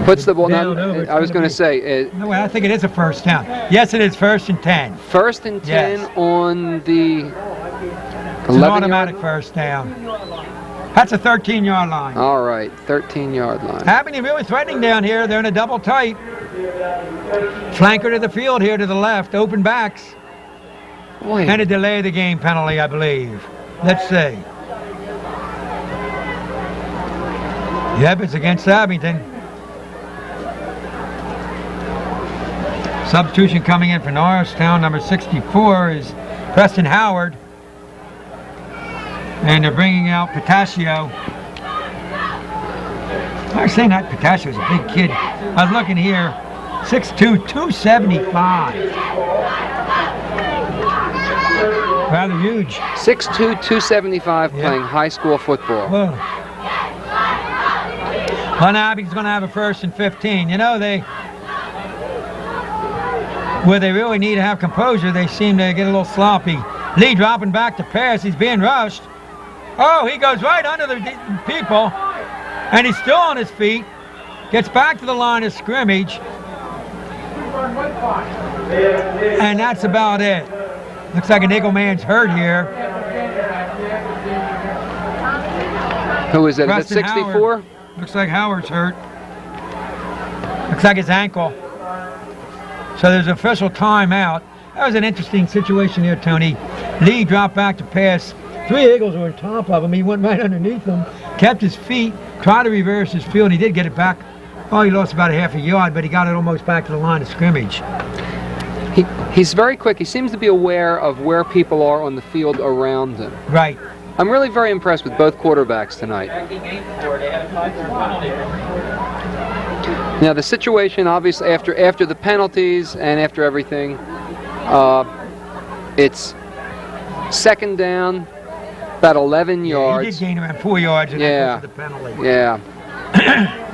puts the ball down. I was going to say. No, I think it is a first down. Yes, it is 1st and 10. 1st and 10 on the 11 It's an automatic first down. That's a 13-yard line. All right, 13-yard line. Abington really threatening down here. They're in a double tight. Flanker to the field here to the left. Open backs. Boy. And a delay of the game penalty, I believe. Let's see. Yep, it's against Abington. Substitution coming in for Norristown, number 64 is Preston Howard. And they're bringing out Pataccio. I was saying that Pataccio is a big kid. I was looking here, 6'2", 275. Rather huge. 6'2", 275, playing high school football. Whoa. Well, now Abington's going to have a 1st and 15. You know, where they really need to have composure, they seem to get a little sloppy. Lee dropping back to pass. He's being rushed. Oh, he goes right under the people, and he's still on his feet. Gets back to the line of scrimmage, and that's about it. Looks like a nickel man's hurt here. Who is it? Is Preston it 64? Looks like Howard's hurt. Looks like his ankle. So there's official timeout. That was an interesting situation here, Tony. Lee dropped back to pass. 3 Eagles were on top of him. He went right underneath them, kept his feet, tried to reverse his field. He did get it back. Oh, he lost about a half a yard, but he got it almost back to the line of scrimmage. He's very quick. He seems to be aware of where people are on the field around him. Right. I'm really very impressed with both quarterbacks tonight. Now the situation, obviously, after the penalties and after everything, it's 2nd down, about 11 yards. He did gain around 4 yards in Yeah. the penalty. Yeah.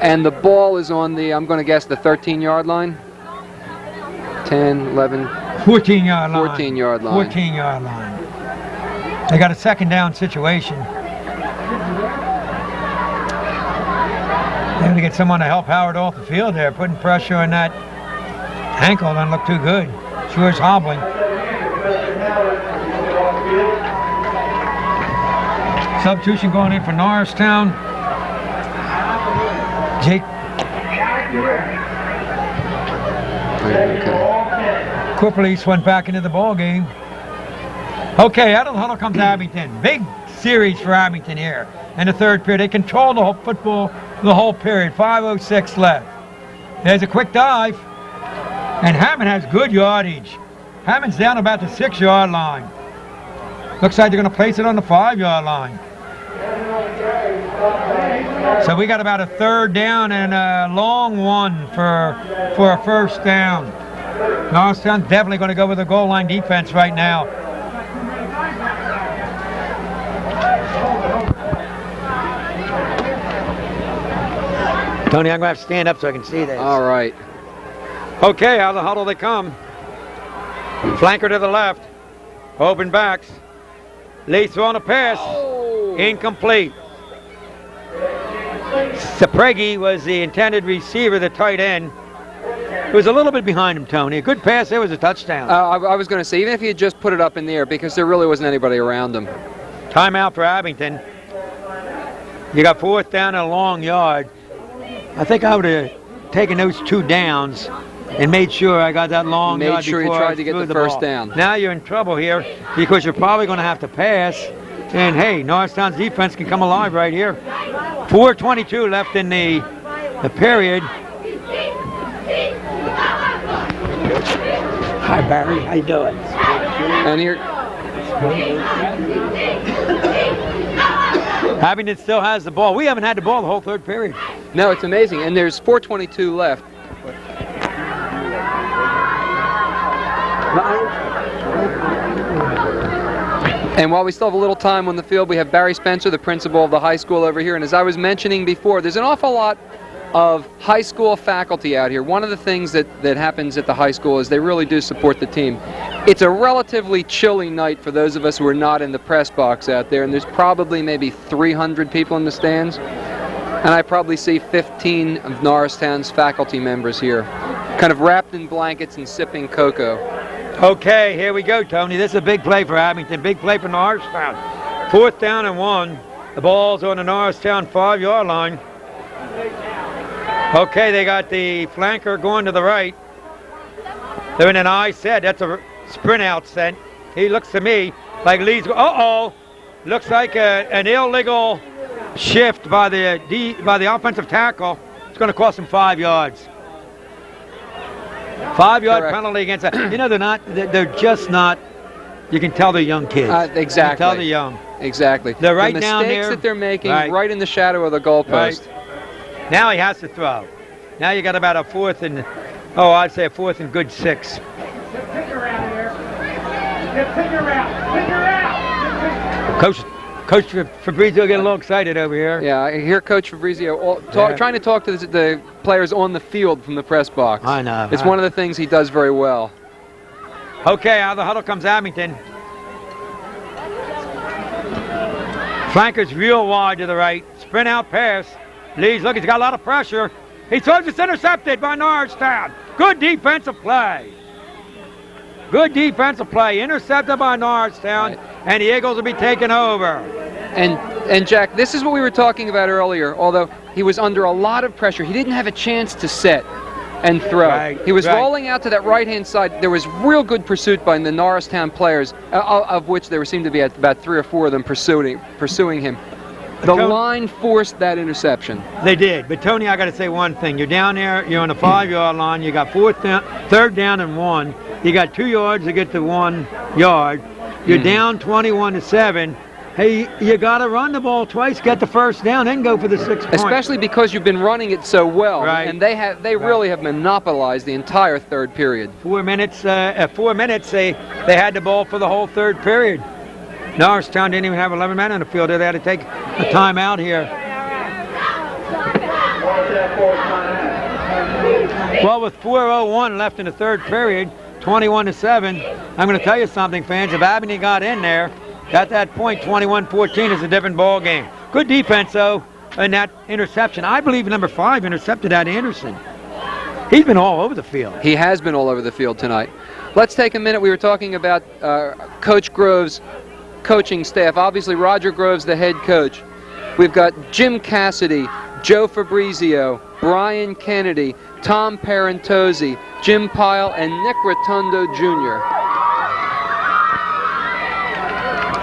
And the ball is on the, I'm going to guess, the 13-yard line. 10, 11. 14-yard line. 14-yard line. 14-yard line. They got a 2nd down situation. They had to get someone to help Howard off the field there. Putting pressure on that ankle doesn't look too good. Sure is hobbling. Substitution going in for Norristown. Jake. Okay. Corporalice went back into the ball game. Okay, out of the huddle comes Abington. Big series for Abington here in the 3rd period. They control the whole football the whole period. 5:06 left. There's a quick dive, and Hammond has good yardage. Hammond's down about the 6-yard line. Looks like they're going to place it on the 5-yard line. So we got about a 3rd down and a long one for a 1st down. Norristown's definitely going to go with the goal line defense right now. Tony, I'm going to have to stand up so I can see this. All right. Okay, out of the huddle they come. Flanker to the left. Open backs. Lee throwing a pass. Oh. Incomplete. Sapregi was the intended receiver, the tight end. It was a little bit behind him, Tony. A good pass there was a touchdown. I was going to say, even if he had just put it up in the air, because there really wasn't anybody around him. Timeout for Abington. You got 4th down and a long yard. I think I would have taken those 2 downs and made sure I got that long yard. Made sure you tried to get the 1st down. Now you're in trouble here because you're probably going to have to pass. And hey, Norristown's defense can come alive right here. 4:22 left in the period. Hi Barry, how you doing? And here, Abington still has the ball. We haven't had the ball the whole 3rd period. no, it's amazing. And there's 4:22 left. And while we still have a little time on the field, we have Barry Spencer, the principal of the high school over here. And as I was mentioning before, there's an awful lot of high school faculty out here. One of the things that happens at the high school is they really do support the team. It's a relatively chilly night for those of us who are not in the press box out there, and there's probably maybe 300 people in the stands. And I probably see 15 of Norristown's faculty members here, kind of wrapped in blankets and sipping cocoa. Okay, here we go, Tony. This is a big play for Abington. Big play for Norristown. 4th down and 1. The ball's on the Norristown 5-yard line. Okay, they got the flanker going to the right. They're in an I set. That's a sprint out set. He looks to me like Lee's. Uh-oh. Looks like an illegal shift by the offensive tackle. It's going to cost him 5 yards. 5-yard penalty against that. You know, they're just not. You can tell they're young kids. Exactly. You can tell they're young. Exactly. They're right the down there. mistakes that they're making right in the shadow of the goalpost. Right. Now he has to throw. Now you got about a fourth and, I'd say a fourth and good 6. Coach Fabrizio getting a little excited over here. Yeah, I hear Coach Fabrizio trying to talk to the players on the field from the press box. I know. It's one of the things he does very well. Okay, out of the huddle comes Abington. Flanker's real wide to the right. Sprint out pass. Lee's look, he's got a lot of pressure. He throws, it's intercepted by Norristown. Good defensive play. Good defensive play. Intercepted by Norristown, and the Eagles will be taken over. And Jack, this is what we were talking about earlier. Although he was under a lot of pressure, he didn't have a chance to set and throw. He was rolling out to that right-hand side. There was real good pursuit by the Norristown players, of which there seemed to be about 3 or 4 of them pursuing him. The line forced that interception. They did, but Tony, I got to say one thing. You're down there, you're on the 5-yard line. You got 3rd down and 1. You got 2 yards to get to 1 yard. You're down 21-7. Hey, you got to run the ball twice, get the first down, then go for the 6 points. Especially because you've been running it so well, and they really have monopolized the entire 3rd period. 4 minutes. At 4 minutes, they had the ball for the whole 3rd period. Norristown didn't even have 11 men on the field. They had to take a timeout here. Well, with 4:01 left in the 3rd period, 21-7. I'm going to tell you something, fans. If Abington got in there, at that point, 21-14 is a different ball game. Good defense, though, in that interception. I believe number 5 intercepted that Anderson. He's been all over the field. He has been all over the field tonight. Let's take a minute. We were talking about Coach Grove's coaching staff. Obviously, Roger Grove's the head coach. We've got Jim Cassidy, Joe Fabrizio, Brian Kennedy, Tom Parentozzi, Jim Pyle, and Nick Rotundo Jr.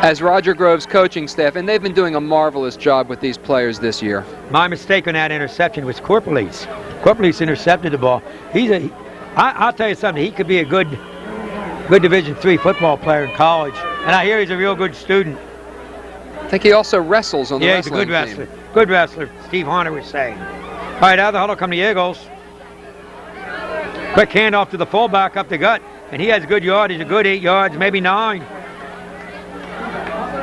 as Roger Grove's coaching staff, and they've been doing a marvelous job with these players this year. My mistake on that interception was Corpelese. Corpelese intercepted the ball. I'll tell you something, he could be a good Division III football player in college, and I hear he's a real good student. I think he also wrestles on the wrestling team. Yeah, he's a good wrestler. Good wrestler, Steve Horner was saying. All right, out of the huddle come the Eagles. Quick handoff to the fullback up the gut, and he has good yardage, a good 8 yards, maybe 9.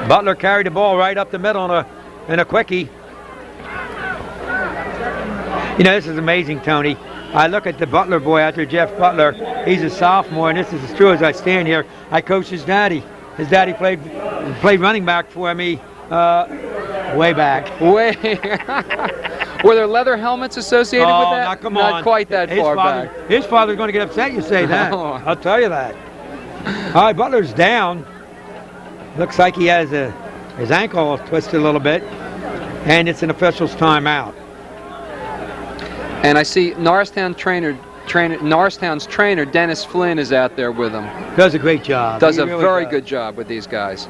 Butler carried the ball right up the middle in a quickie. You know, this is amazing, Tony. I look at the Butler boy out there, Jeff Butler. He's a sophomore, and this is as true as I stand here. I coached his daddy. His daddy played running back for me way back. Were there leather helmets associated with that? Not quite that far back. His father's going to get upset you say that. I'll tell you that. All right, Butler's down. Looks like he has his ankle twisted a little bit, and it's an official's timeout. And I see Norristown's trainer, Dennis Flynn, is out there with him. Does a great job. Does a very good job with these guys.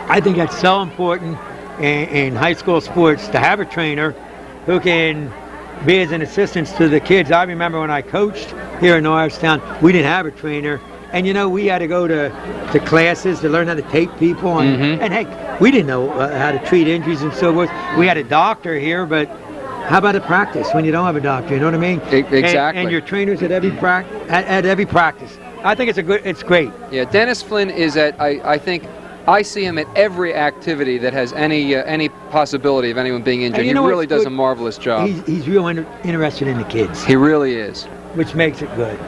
I think that's so important in high school sports to have a trainer who can be as an assistant to the kids. I remember when I coached here in Norristown, we didn't have a trainer. And, you know, we had to go to classes to learn how to tape people. And, and heck, we didn't know how to treat injuries and so forth. We had a doctor here, but how about a practice when you don't have a doctor? You know what I mean? Exactly. And your trainers at every practice. I think it's great. Yeah, Dennis Flynn is I see him at every activity that has any possibility of anyone being injured. He really does a marvelous job. He's real interested in the kids. He really is. Which makes it good.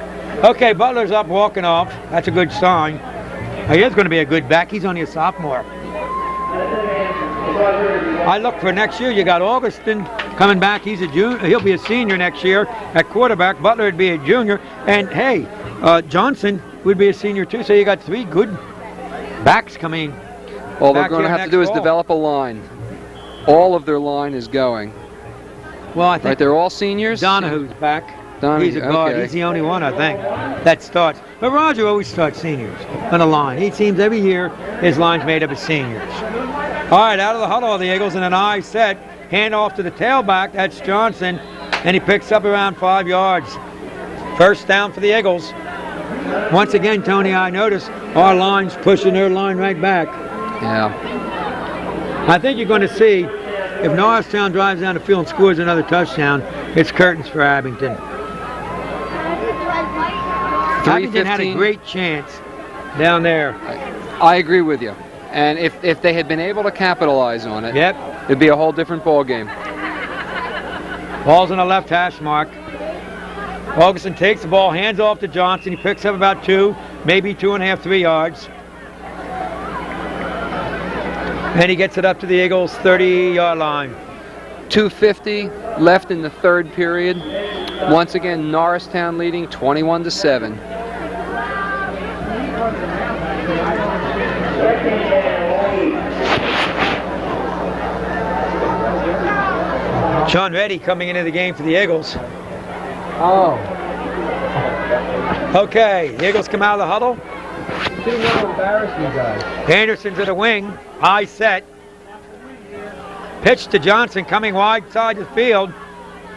Okay, Butler's up walking off. That's a good sign. He is going to be a good back. He's only a sophomore. I look for next year. You got Augustin coming back. He's a junior. He'll be a senior next year at quarterback. Butler would be a junior. And, hey, Johnson would be a senior, too. So you got 3 good backs coming. All they're going to have to do is develop a line. all of their line is going. Well, I think Right, they're all seniors? Donahue's back. Donahue, He's a guard. okay. He's the only one, I think, that starts. But Roger always starts seniors on a line. He seems every year his line's made up of seniors. All right, out of the huddle are the Eagles in an I set. Hand off to the tailback. That's Johnson. And he picks up around 5 yards. First down for the Eagles. Once again, Tony, I notice our line's pushing their line right back. Yeah. I think you're going to see, if Norristown drives down the field and scores another touchdown, it's curtains for Abington. Abington had a 3:15. great chance down there. I agree with you. And if they had been able to capitalize on it, Yep. it'd be a whole different ball game. Ball's on the left hash mark. Augustin takes the ball, hands off to Johnson. He picks up about 2, maybe 2.5, 3 yards. And he gets it up to the Eagles' 30-yard line. 2:50 left in the third period. Once again, Norristown leading 21-7. Sean Reddy coming into the game for the Eagles. Oh. Okay, the Eagles come out of the huddle. Didn't want to embarrass you guys. Anderson to the wing, high set. Pitch to Johnson coming wide side of the field.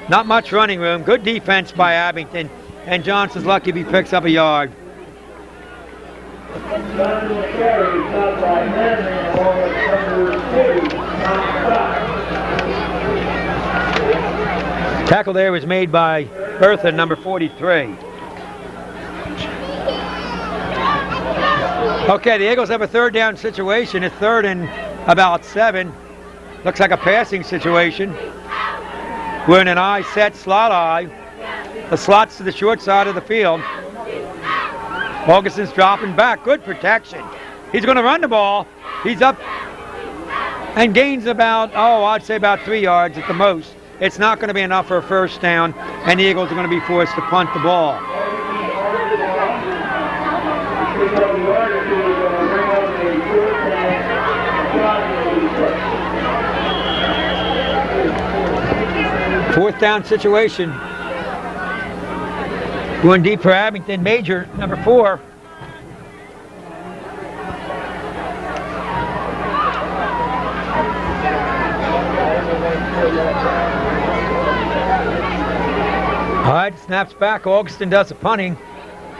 Not much running room. Good defense by Abington. And Johnson's lucky if he picks up a yard. Tackle there was made by Bertha, number 43. Okay, the Eagles have a third down situation. It's 3rd and about 7. Looks like a passing situation. We're in an I set, slot I. The slot's to the short side of the field. Augustin's dropping back. Good protection. He's going to run the ball. He's up and gains about, I'd say about 3 yards at the most. It's not going to be enough for a first down, and the Eagles are going to be forced to punt the ball. Fourth down situation. Going deep for Abington. Major, number 4. All right, snaps back. Augustin does the punting.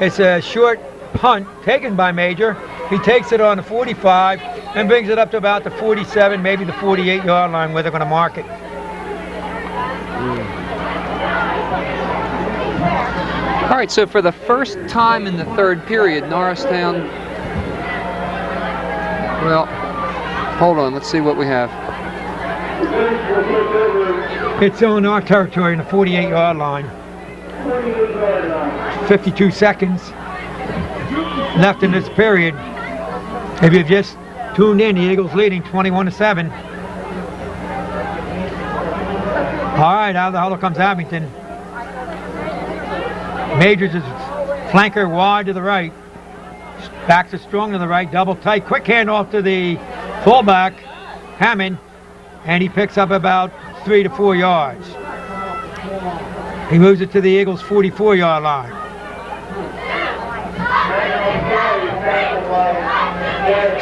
It's a short punt taken by Major. He takes it on the 45 and brings it up to about the 47, maybe the 48-yard line where they're going to mark it. All right, so for the first time in the third period, Norristown, well, hold on, let's see what we have. It's on our territory in the 48-yard line. 52 seconds left in this period. If you've just tuned in, the Eagles leading 21-7. All right, out of the huddle comes Abington. Majors is flanker wide to the right. Backs are strong to the right, double tight. Quick handoff to the fullback, Hammond, and he picks up about 3 to 4 yards. He moves it to the Eagles' 44-yard line.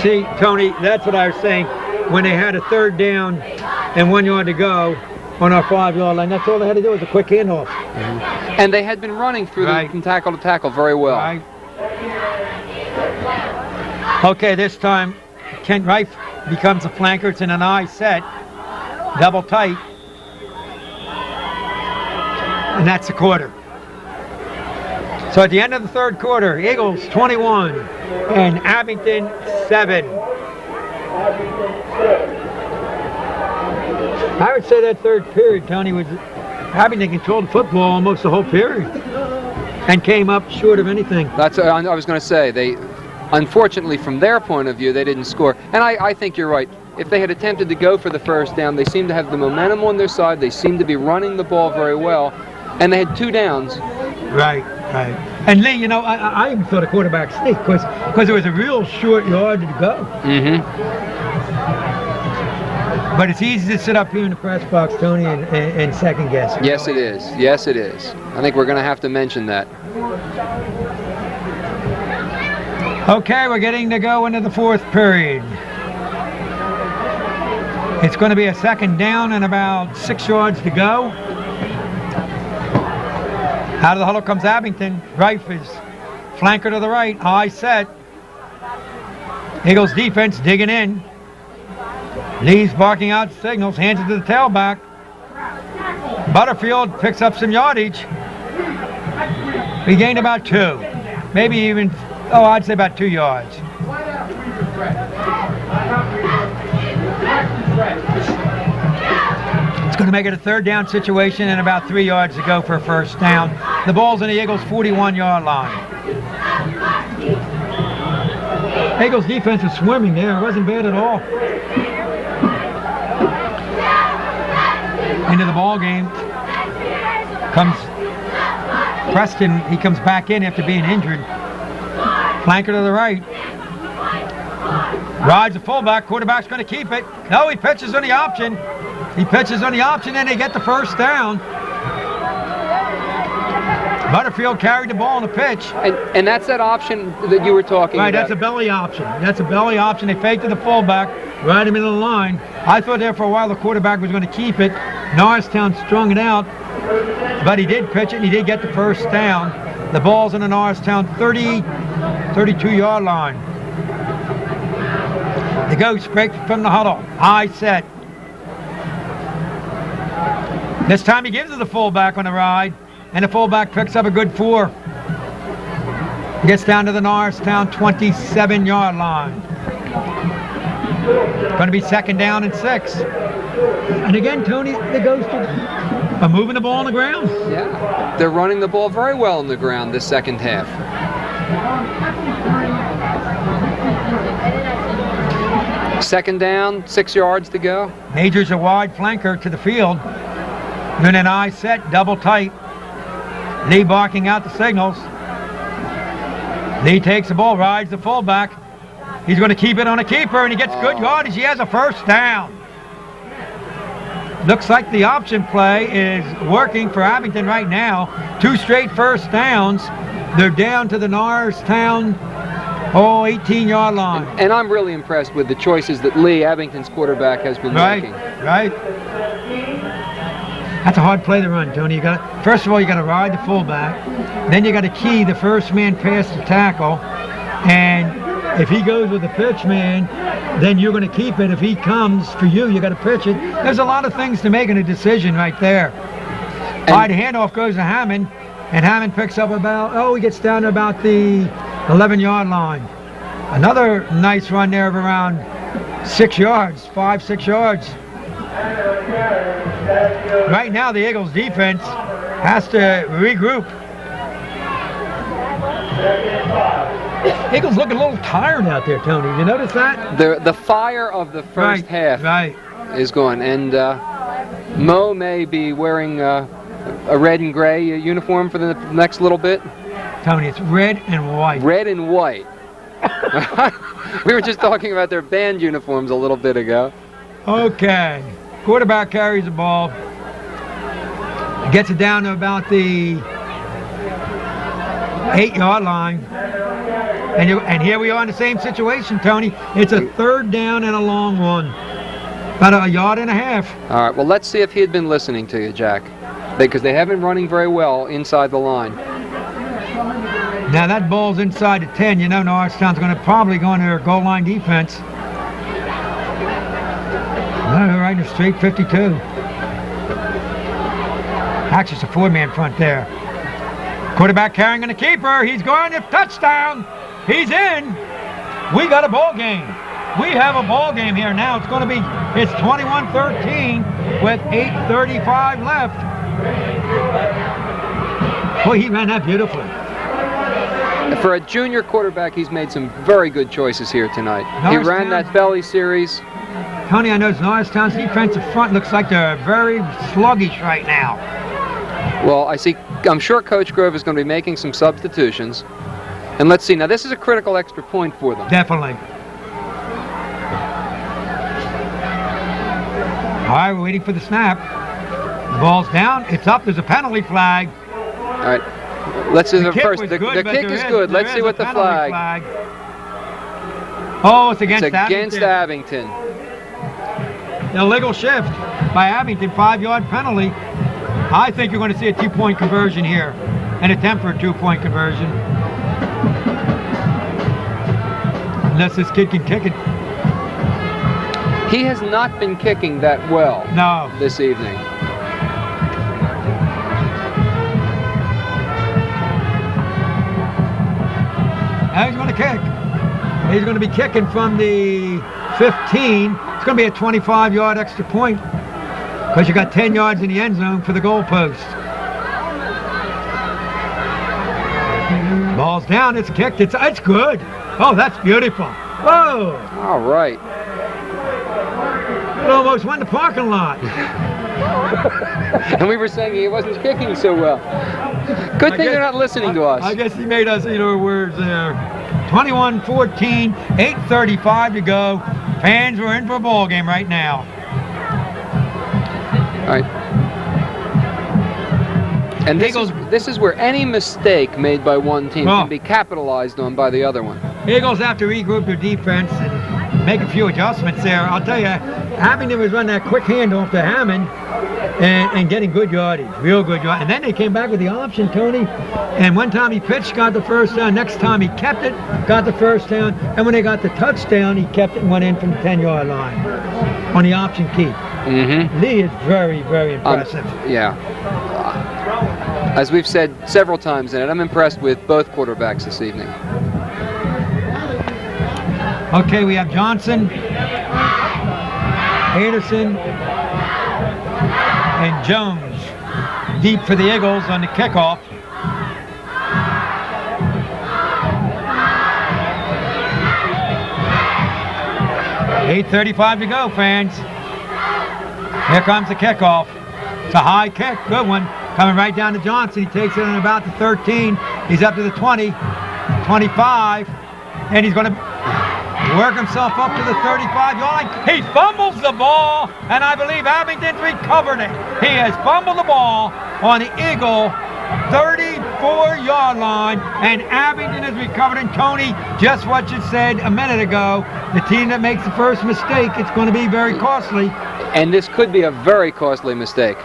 See, Tony, that's what I was saying. When they had a third down and 1 yard to go on our 5-yard line, that's all they had to do was a quick handoff. Mm-hmm. And they had been running through them from tackle to tackle very well. Right. Okay, this time Kent Reif becomes a flanker. It's in an I set, double tight. And that's the quarter. So at the end of the third quarter, Eagles 21 and Abington 7. I would say that third period, Tony, was Abington controlled football almost the whole period and came up short of anything. That's I was going to say, they, unfortunately from their point of view, they didn't score. And I think you're right. If they had attempted to go for the first down, they seemed to have the momentum on their side. They seemed to be running the ball very well. And they had 2 downs. Right. And Lee, you know, I even thought a quarterback sneak because it was a real short yard to go. Mm-hmm. But it's easy to sit up here in the press box, Tony, and second guess. Yes, it is. Yes, it is. I think we're going to have to mention that. Okay, we're getting to go into the fourth period. It's going to be a second down and about 6 yards to go. Out of the huddle comes Abington. Rife is flanker to the right, high set. Eagles defense digging in. Lee's barking out signals, hands it to the tailback. Butterfield picks up some yardage. We gained about 2. Maybe even, I'd say about 2 yards. It's going to make it a third down situation and about 3 yards to go for a first down. The ball's in the Eagles' 41-yard line. Eagles defense is swimming there. It wasn't bad at all. Into the ball game comes Preston. He comes back in after being injured. Flanker to the right. Rides the fullback. Quarterback's going to keep it. No, he pitches on the option. He pitches on the option and they get the first down. Butterfield carried the ball on the pitch. And that's that option that you were talking right, about. That's a belly option. That's a belly option. They faked to the fullback, right him into the line. I thought there for a while the quarterback was going to keep it. Norristown strung it out, but he did pitch it and he did get the first down. The ball's in the Norristown 32-yard line. They go straight from the huddle. High set. This time he gives it the fullback on the ride, and the fullback picks up a good 4. Gets down to the Norristown 27-yard line. Going to be second down and 6. And again, Tony, the Ghosts are moving the ball on the ground. Yeah, they're running the ball very well on the ground this second half. Second down, 6 yards to go. Major's a wide flanker to the field. Then an eye set, double tight. Lee barking out the signals. Lee takes the ball, rides the fullback. He's going to keep it on a keeper, and he gets good yardage. He has a first down. Looks like the option play is working for Abington right now. 2 straight first downs. They're down to the Norristown 18-yard line. And I'm really impressed with the choices that Lee, Abington's quarterback, has been making. Right. That's a hard play to run, Tony. First of all, you got to ride the fullback. Then you got to key the first man past the tackle. And if he goes with the pitch man, then you're going to keep it. If he comes for you, you got to pitch it. There's a lot of things to make in a decision right there. All right, the handoff goes to Hammond, and Hammond picks up about, he gets down to about the 11-yard line. Another nice run there of around 6 yards, 5-6 yards. Right now, the Eagles defense has to regroup. Eagles looking a little tired out there, Tony. You notice that? The fire of the first half is gone. And Mo may be wearing a red and gray uniform for the next little bit. Tony, it's red and white. Red and white. We were just talking about their band uniforms a little bit ago. Okay. Quarterback carries the ball. Gets it down to about the 8-yard line. And here we are in the same situation, Tony. It's a third down and a long one. About a yard and a half. All right, well, let's see if he had been listening to you, Jack. Because they have been running very well inside the line. Now that ball's inside the 10. You know Norristown's going to probably go into their goal line defense. Right in a straight 52. Actually, it's a 4-man front there. Quarterback carrying on the keeper. He's going to touchdown. He's in. We got a ball game. We have a ball game here now. It's 21-13 with 8:35 left. Boy, he ran that beautifully. For a junior quarterback, he's made some very good choices here tonight. He ran that belly series. Tony, I know Norristown's defensive front looks like they're very sluggish right now. Well, I'm sure Coach Grove is going to be making some substitutions. And let's see, now this is a critical extra point for them. Definitely. All right, we're waiting for the snap. The ball's down. It's up. There's a penalty flag. All right. Let's see the first. The kick is good. Let's see what the flag. Oh, it's against It's against Abington. Abington. Illegal shift by Abington, 5-yard penalty. I think you're going to see a 2-point conversion here. An attempt for a 2-point conversion. Unless this kid can kick it. He has not been kicking that well this evening. Now he's going to kick. He's going to be kicking from the 15. It's going to be a 25-yard extra point because you got 10 yards in the end zone for the goalpost. Ball's down. It's kicked. It's good. Oh, that's beautiful. Whoa. All right. It almost won the parking lot. And we were saying he wasn't kicking so well. Good thing they're not listening to us. I guess he made us eat our words there. 21-14, 8:35 to go. Fans are in for a ball game right now. All right. And this is where any mistake made by one team can be capitalized on by the other one. Eagles have to regroup their defense and make a few adjustments there. I'll tell you, Abington was running that quick handoff to Hammond and getting good yardage, real good yardage. And then they came back with the option, Tony. And one time he pitched, got the first down. Next time he kept it, got the first down. And when they got the touchdown, he kept it and went in from the 10-yard line on the option key. Mm-hmm. Lee is very, very impressive. Yeah. As we've said several times in it, I'm impressed with both quarterbacks this evening. Okay, we have Johnson, Anderson, and Jones deep for the Eagles on the kickoff. $8:35 to go, fans. Here comes the kickoff. It's a high kick, good one. Coming right down to Johnson. He takes it on about the 13. He's up to the 20, 25, and he's going to work himself up to the 35-yard line. He fumbles the ball, and I believe Abington's recovered it. He has fumbled the ball on the Eagle 34-yard line, and Abington has recovered. And Tony, just what you said a minute ago, the team that makes the first mistake, it's going to be very costly. And this could be a very costly mistake.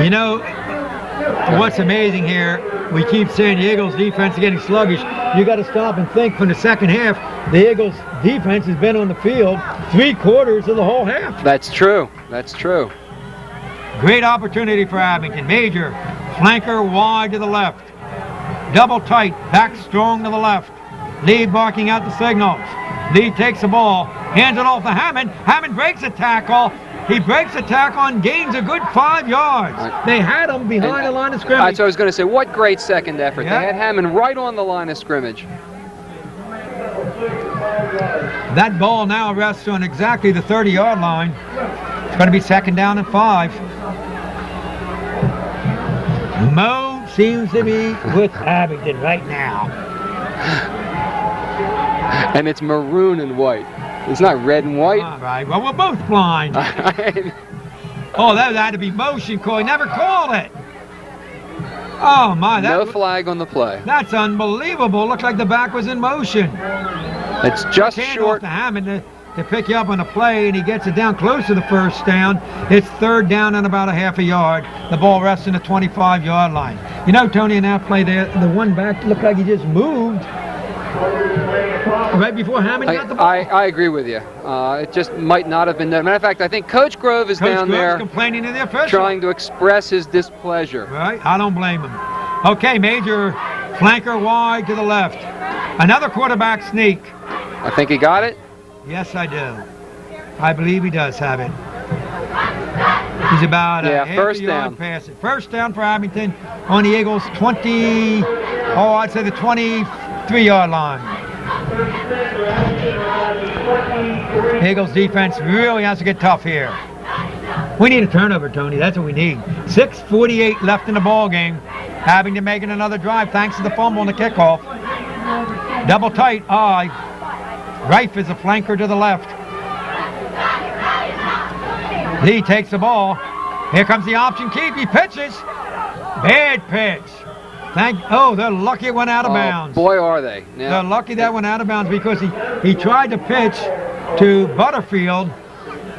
You know, what's amazing here, we keep saying the Eagles' defense is getting sluggish. You got to stop and think from the second half, the Eagles' defense has been on the field 3/4 of the whole half. That's true. That's true. Great opportunity for Abington. Major, flanker wide to the left. Double tight, back strong to the left. Lee barking out the signals. Lee takes the ball, hands it off to Hammond. Hammond breaks a tackle. He breaks a tackle and gains a good 5 yards. They had him behind the line of scrimmage. That's what I was going to say. What great second effort. Yeah. They had Hammond right on the line of scrimmage. That ball now rests on exactly the 30-yard line. It's going to be 2nd down and 5. Mo seems to be with Abington right now. And it's maroon and white. It's not red and white. All right, well, we're both blind. Oh, that had to be motion call. He never called it. Oh, my. No flag on the play. That's unbelievable. Looked like the back was in motion. It's just short. To Hammond to pick you up on a play, and he gets it down close to the first down. It's 3rd down and about a half a yard. The ball rests in the 25-yard line. You know, Tony, in that play there, the one back looked like he just moved right before Hammond got the ball. I agree with you. It just might not have been done. Matter of fact, I think Coach Grove is down there complaining to the official, trying to express his displeasure. Right? I don't blame him. Okay, Major, flanker wide to the left. Another quarterback sneak. I think he got it. Yes, I do. I believe he does have it. He's about a half first a yard down. past it. First down for Abington on the Eagles' 23-yard line. Eagles defense really has to get tough here. We need a turnover, Tony. That's what we need. 6:48 left in the ball game. Abington making another drive thanks to the fumble and the kickoff. Double tight. Reif is a flanker to the left. Lee takes the ball. Here comes the option keep. He pitches. Bad pitch. They're lucky it went out of bounds. Boy, are they. They're Now, lucky that went out of bounds because he tried to pitch to Butterfield,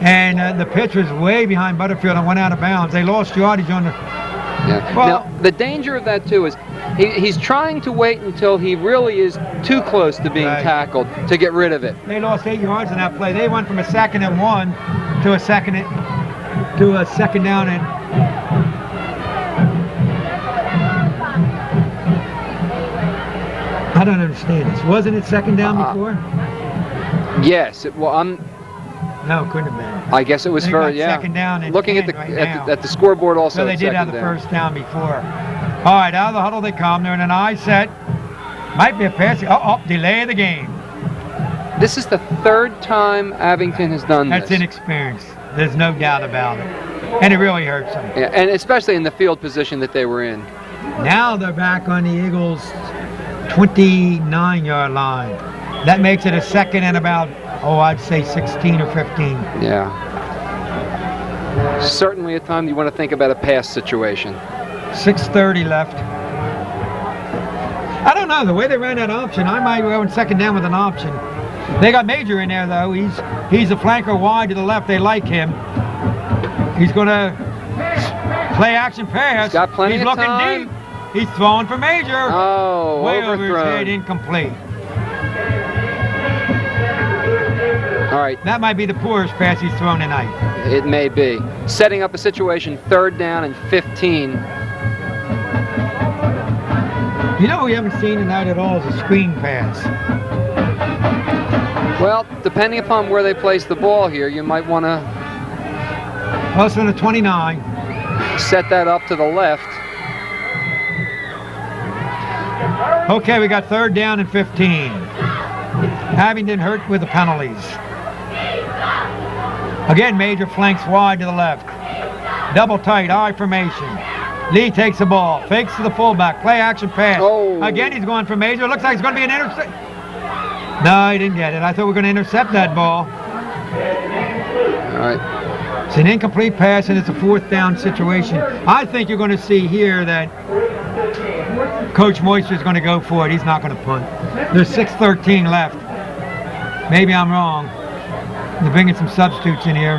and the pitch was way behind Butterfield and went out of bounds. They lost yardage on the... yeah. Well, Now, the danger of that, too, is he's trying to wait until he really is too close to being Right. tackled to get rid of it. they lost 8 yards in that play. They went from a 2nd and 1 to a second down and... I don't understand this. Wasn't it 2nd down before? Yes. No, it couldn't have been. I guess it was They for, got yeah. 2nd down and Looking 10 right now. at the scoreboard also. So they it's did have 2nd the down. first down before. All right, out of the huddle they come. They're in an I set. Might be a pass. Delay of the game. This is the 3rd time Abington has done That's this. inexperience. There's no doubt about it. And it really hurts them. Yeah, and especially in the field position that they were in. Now they're back on the Eagles' 29-yard line. That makes it a 2nd and about, I'd say 16 or 15. Yeah. Certainly a time you want to think about a pass situation. 6:30 left. I don't know, the way they ran that option, I might go in 2nd down with an option. They got Major in there though. He's a flanker wide to the left. They like him. He's going to play action pass. He's got plenty He's of looking time. deep. He's throwing for Major. Oh, Way over his overthrown. head, incomplete. All right, That might be the poorest pass he's thrown tonight. it may be. Setting up a situation, 3rd down and 15. You know what we haven't seen tonight at all is a screen pass. Well, depending upon where they place the ball here, you might want to Close on the 29. set that up to the left. Okay, we got 3rd down and 15. Abington hurt with the penalties. Again, Major flanks wide to the left. Double tight, I formation. Lee takes the ball, fakes to the fullback, play action pass. Oh. Again, he's going for Major. Looks like it's going to be an intercept. No, he didn't get it. I thought we were going to intercept that ball. All right. It's an incomplete pass, and it's a 4th down situation. I think you're going to see here that Coach Moister is going to go for it. He's not going to punt. There's 6:13 left. Maybe I'm wrong. They're bringing some substitutes in here.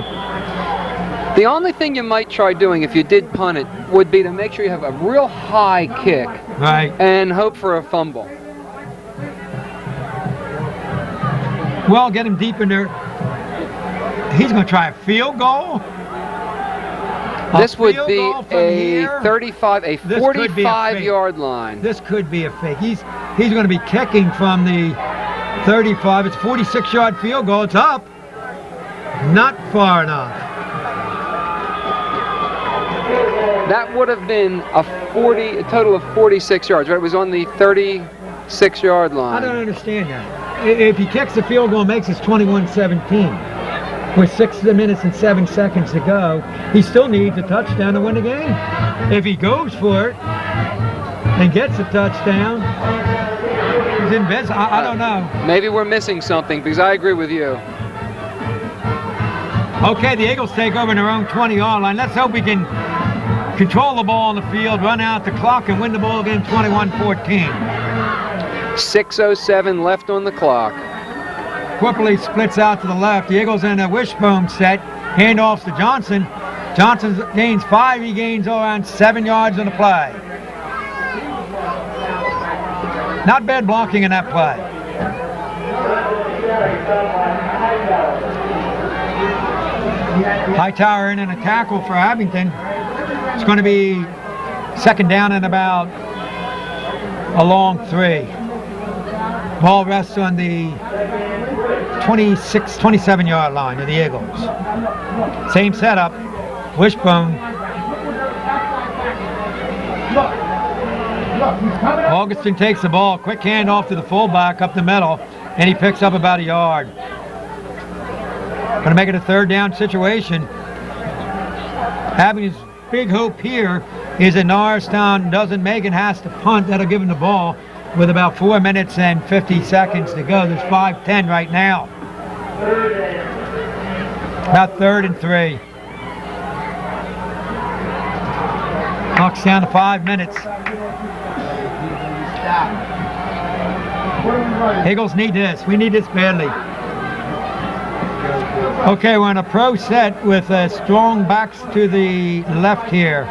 The only thing you might try doing if you did punt it would be to make sure you have a real high kick Right. and hope for a fumble. Well, get him deep in there. He's going to try a field goal. This would field be goal from a here? 35, a This could be a 45-yard line. This could be a fake. He's going to be kicking from the 35. It's a 46-yard field goal. It's up. Not far enough. That would have been a total of 46 yards, right? It was on the 36-yard I line. don't understand that. If he kicks the field goal and makes it 21-17 with 6 minutes and 7 seconds to go, he still needs a touchdown to win the game. If he goes for it and gets a touchdown, he's in business. I don't know. Maybe we're missing something because I agree with you. Okay, the Eagles take over in their own 20-yard line. Let's hope we can control the ball on the field, run out the clock, and win the ball game 21-14. 6:07 left on the clock. Quickly splits out to the left. The Eagles in a wishbone set. Handoffs to Johnson. Johnson gains 5. He gains around 7 yards on the play. Not bad blocking in that play. Hightower in a tackle for Abington. It's going to be 2nd down and about a long 3. Ball rests on the 27-yard line of the Eagles. Same setup. Wishbone. Augustin takes the ball. Quick handoff to the fullback up the middle, and he picks up about a yard. Going to make it a 3rd down situation. Abington's big hope here is that Norristown doesn't make it, has to punt. That'll give him the ball. with about 4 minutes and 50 seconds to go. There's 5:10 right now. About 3rd and 3. Clock's down to 5 minutes. Eagles need this. We need this badly. Okay, we're in a pro set with strong backs to the left here.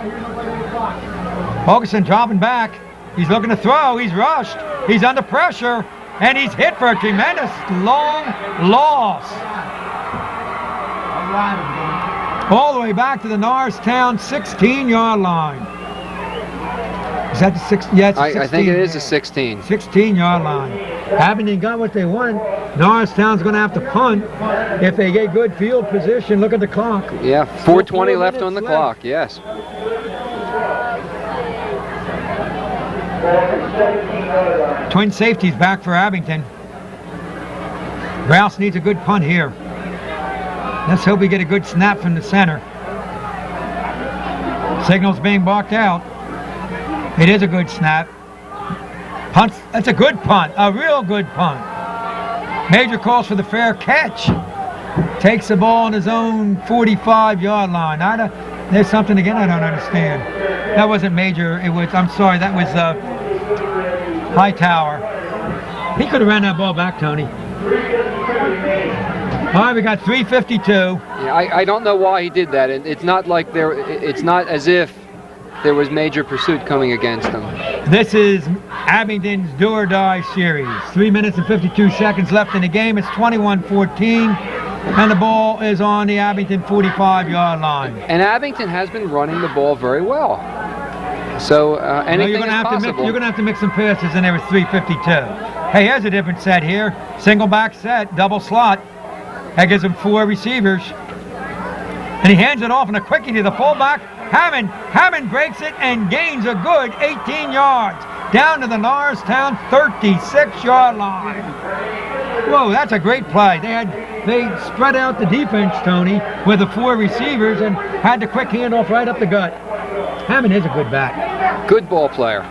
Ferguson dropping back. He's looking to throw. He's rushed. He's under pressure. And he's hit for a tremendous long loss. All the way back to the Norristown 16-yard line. Is that the 16? Yeah, it's a 16. I think it is a 16. 16-yard line. Abington got what they want. Norristown's going to have to punt if they get good field position. Look at the clock. Yeah, 4:20 left on the clock, yes. Twin safeties back for Abington. Rouse needs a good punt here. Let's hope we get a good snap from the center. Signal's being barked out. It is a good snap. Punt. That's a good punt. A real good punt. Major calls for the fair catch. Takes the ball on his own 45-yard line. There's something again I don't understand. That wasn't Major. It was. I'm sorry. That was Hightower. He could have ran that ball back, Tony. All right, we got 3:52. Yeah, I don't know why he did that. It's not like it's not as if there was major pursuit coming against him. This is Abington's do or die series. 3 minutes and 52 seconds left in the game. It's 21-14, and the ball is on the Abington 45-yard line. And Abington has been running the ball very well. So anything is possible. You're going to have to mix some passes in there with 3:52. Hey, here's a different set here. Single back set, double slot. That gives him 4 receivers. And he hands it off in a quickie to the fullback. Hammond breaks it and gains a good 18 yards. Down to the Norristown 36-yard line. Whoa, that's a great play. They spread out the defense, Tony, with the 4 receivers and had the quick handoff right up the gut. Hammond is a good back. Good ball player.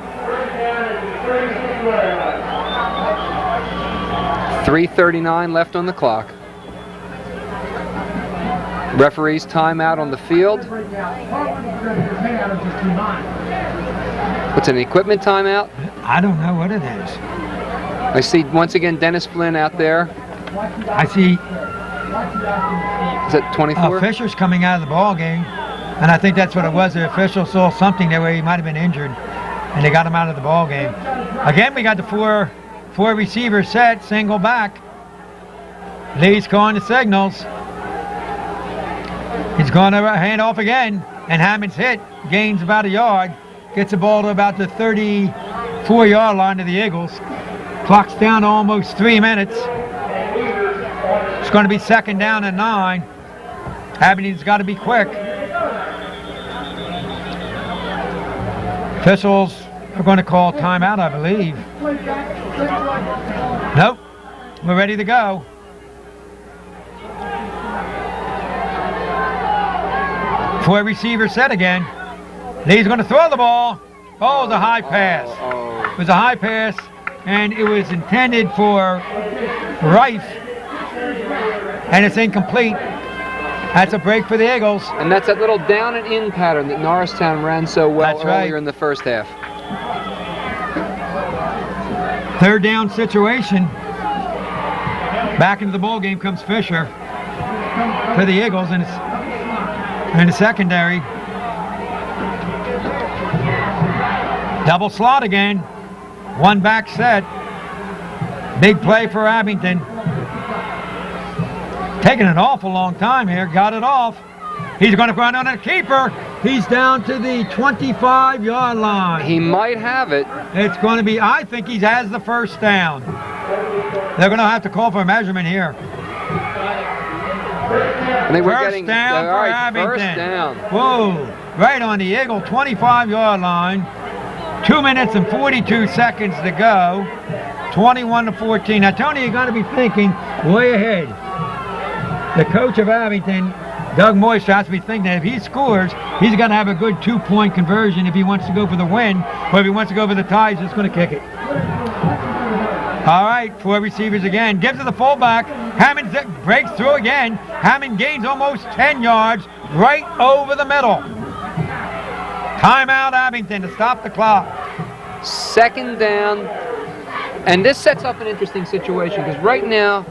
3:39 left on the clock. Referee's timeout on the field. What's an equipment timeout? I don't know what it is. I see once again Dennis Flynn out there. I see Is that 24? Fisher's coming out of the ball game, and I think that's what it was. The official saw something there where he might have been injured, and they got him out of the ball game. Again, we got the four receiver set, single back. Lee's calling the signals. He's going to hand off again, and Hammond's hit, gains about a yard, gets the ball to about the 34-yard line to the Eagles. Clock's down to almost 3 minutes. It's going to be 2nd down and 9. Abington's got to be quick. Officials are going to call timeout, I believe. Nope. We're ready to go. Four receiver set again. Lee's going to throw the ball. Oh, the high pass. It was a high pass, and it was intended for Rife, and it's incomplete. That's a break for the Eagles. And that's that little down and in pattern that Norristown ran so well earlier in the first half. 3rd down situation. Back into the ball game comes Fisher for the Eagles, and it's in the secondary. Double slot again. 1 back set. Big play for Abington. Taking an awful long time here. Got it off. He's going to run on a keeper. He's down to the 25-yard line. He might have it. It's going to be, I think he has the 1st down. They're going to have to call for a measurement here. I think we're First getting down for Abington. First down. Whoa, right on the Eagle 25-yard line. 2 minutes and 42 seconds to go. 21-14. Now, Tony, you got to be thinking way ahead. The coach of Abington, Doug Moisture, has to be thinking that if he scores, he's going to have a good 2-point conversion if he wants to go for the win. Or if he wants to go for the tie, he's just going to kick it. All right, 4 receivers again. Gives to the fullback. Hammond breaks through again. Hammond gains almost 10 yards right over the middle. Timeout Abington to stop the clock. 2nd down. And this sets up an interesting situation because right now,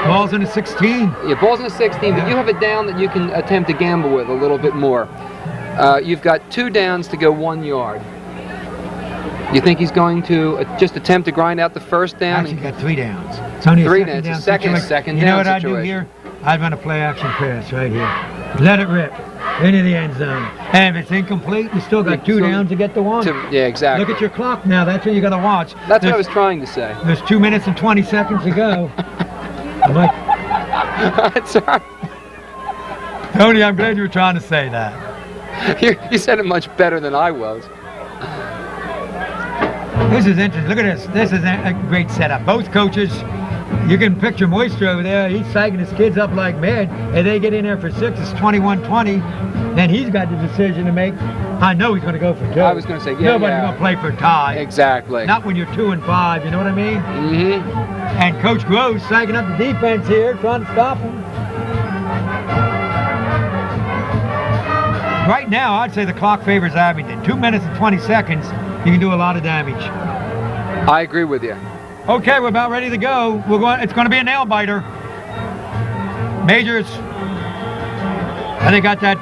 Ball's in the 16. yeah, ball's in the 16, but you have a down that you can attempt to gamble with a little bit more. You've got 2 downs to go 1 yard. You think he's going to just attempt to grind out the first down? Actually got 3 downs. It's only a 3 second downs. down It's a second situation. down You know what I'd do situation. here? I'd run a play action pass right here. Let it rip into the end zone. And if it's incomplete, you still got 2 downs to get to 1. Yeah, exactly. Look at your clock now. That's what you got to watch. That's what I was trying to say. There's 2 minutes and 20 seconds to go. I'm like, That's all right. Tony, I'm glad you were trying to say that. You said it much better than I was. This is interesting. Look at this. This is a great setup. Both coaches, you can picture Moisture over there. He's psyching his kids up like mad. And they get in there for 6. It's 21-20. Then he's got the decision to make. I know he's going to go for 2. I was going to say, yeah, Nobody's going to play for a tie. Exactly. Not when you're 2 and 5. You know what I mean? Mm-hmm. And Coach Groves psyching up the defense here, trying to stop him. Right now, I'd say the clock favors Abington. 2 minutes and 20 seconds, you can do a lot of damage. I agree with you. Okay, we're about ready to go. It's going to be a nail biter. Majors, and they got that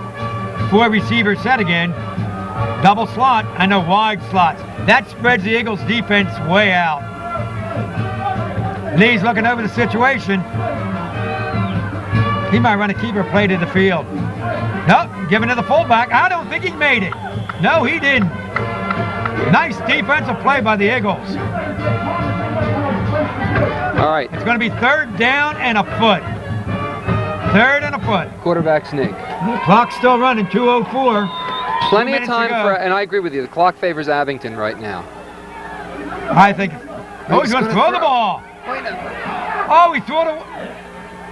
4 receiver set again. Double slot, I know wide slots. That spreads the Eagles defense way out. Lee's looking over the situation. He might run a keeper play to the field. Nope, giving to the fullback. I don't think he made it. No, he didn't. Nice defensive play by the Eagles. All right. It's going to be 3rd down and a foot. 3rd and a foot. Quarterback sneak. Clock's still running, 2:04. Plenty of minutes time to go. for, and I agree with you, the clock favors Abington right now. I think. Oh, he's going to gonna throw the ball. Wait a minute. Oh, he threw it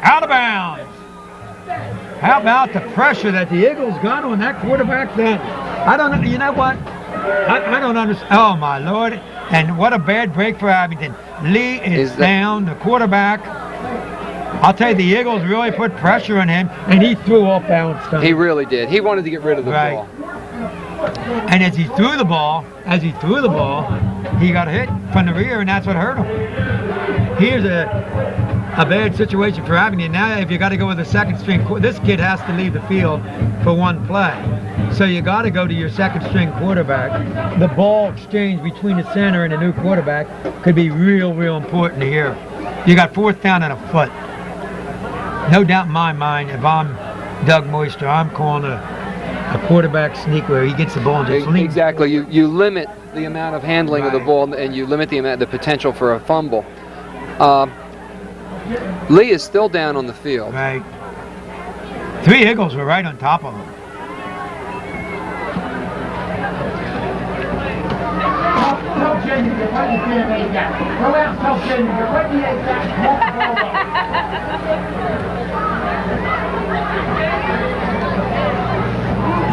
out of bounds. How about the pressure that the Eagles got on that quarterback then? I don't know. You know what? I don't understand. Oh, my Lord. And what a bad break for Abington. Lee is down, the quarterback. I'll tell you, the Eagles really put pressure on him, and he threw off bounds. He really did. He wanted to get rid of the ball. And as he threw the ball, he got hit from the rear, and that's what hurt him. Here's a bad situation for Abington. Now, if you got to go with a 2nd string, this kid has to leave the field for 1 play. So you got to go to your 2nd string quarterback. The ball exchange between the center and the new quarterback could be real important here. You got 4th down and a foot. No doubt in my mind, if I'm Doug Moisture, I'm calling a quarterback sneak where he gets the ball and just leans. Exactly. You limit the amount of handling of the ball, and you limit the potential for a fumble. Lee is still down on the field. Right. 3 Eagles were right on top of him. Tell Junior you're right in the exact. Go out and tell Junior you're right in the exact.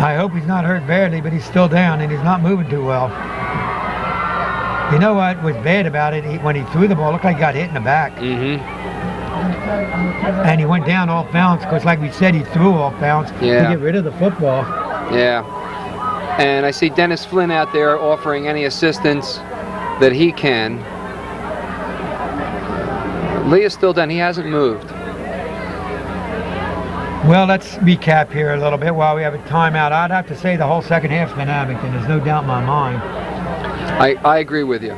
I hope he's not hurt badly, but he's still down and he's not moving too well. You know what was bad about it? When he threw the ball, it looked like he got hit in the back. Mm-hmm. And he went down off balance because, like we said, he threw off balance to get rid of the football. Yeah. And I see Dennis Flynn out there offering any assistance that he can. Lee is still down. He hasn't moved. Well, let's recap here a little bit while we have a timeout. I'd have to say the whole second half's been Abington. There's no doubt in my mind. I agree with you.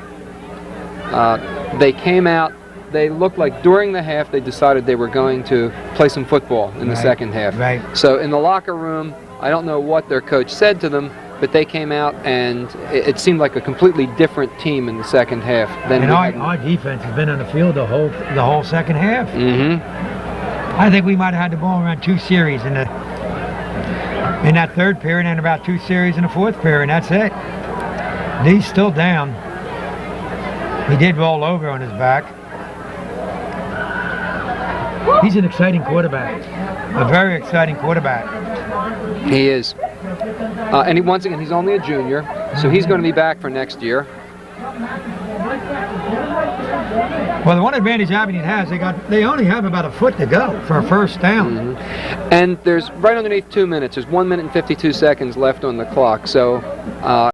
They came out. They looked like during the half they decided they were going to play some football in the second half. Right. So in the locker room, I don't know what their coach said to them, but they came out and it seemed like a completely different team in the second half. And our defense has been on the field the whole second half. Mm-hmm. I think we might have had the ball around 2 series in that 3rd period and about 2 series in the 4th period, and that's it. Lee's still down. He did roll over on his back. He's an exciting quarterback. A very exciting quarterback. He is. And once again, he's only a junior, so he's going to be back for next year. Well, the one advantage Abington has, they only have about a foot to go for a first down. And there's right underneath 2 minutes. There's 1 minute and 52 seconds left on the clock. So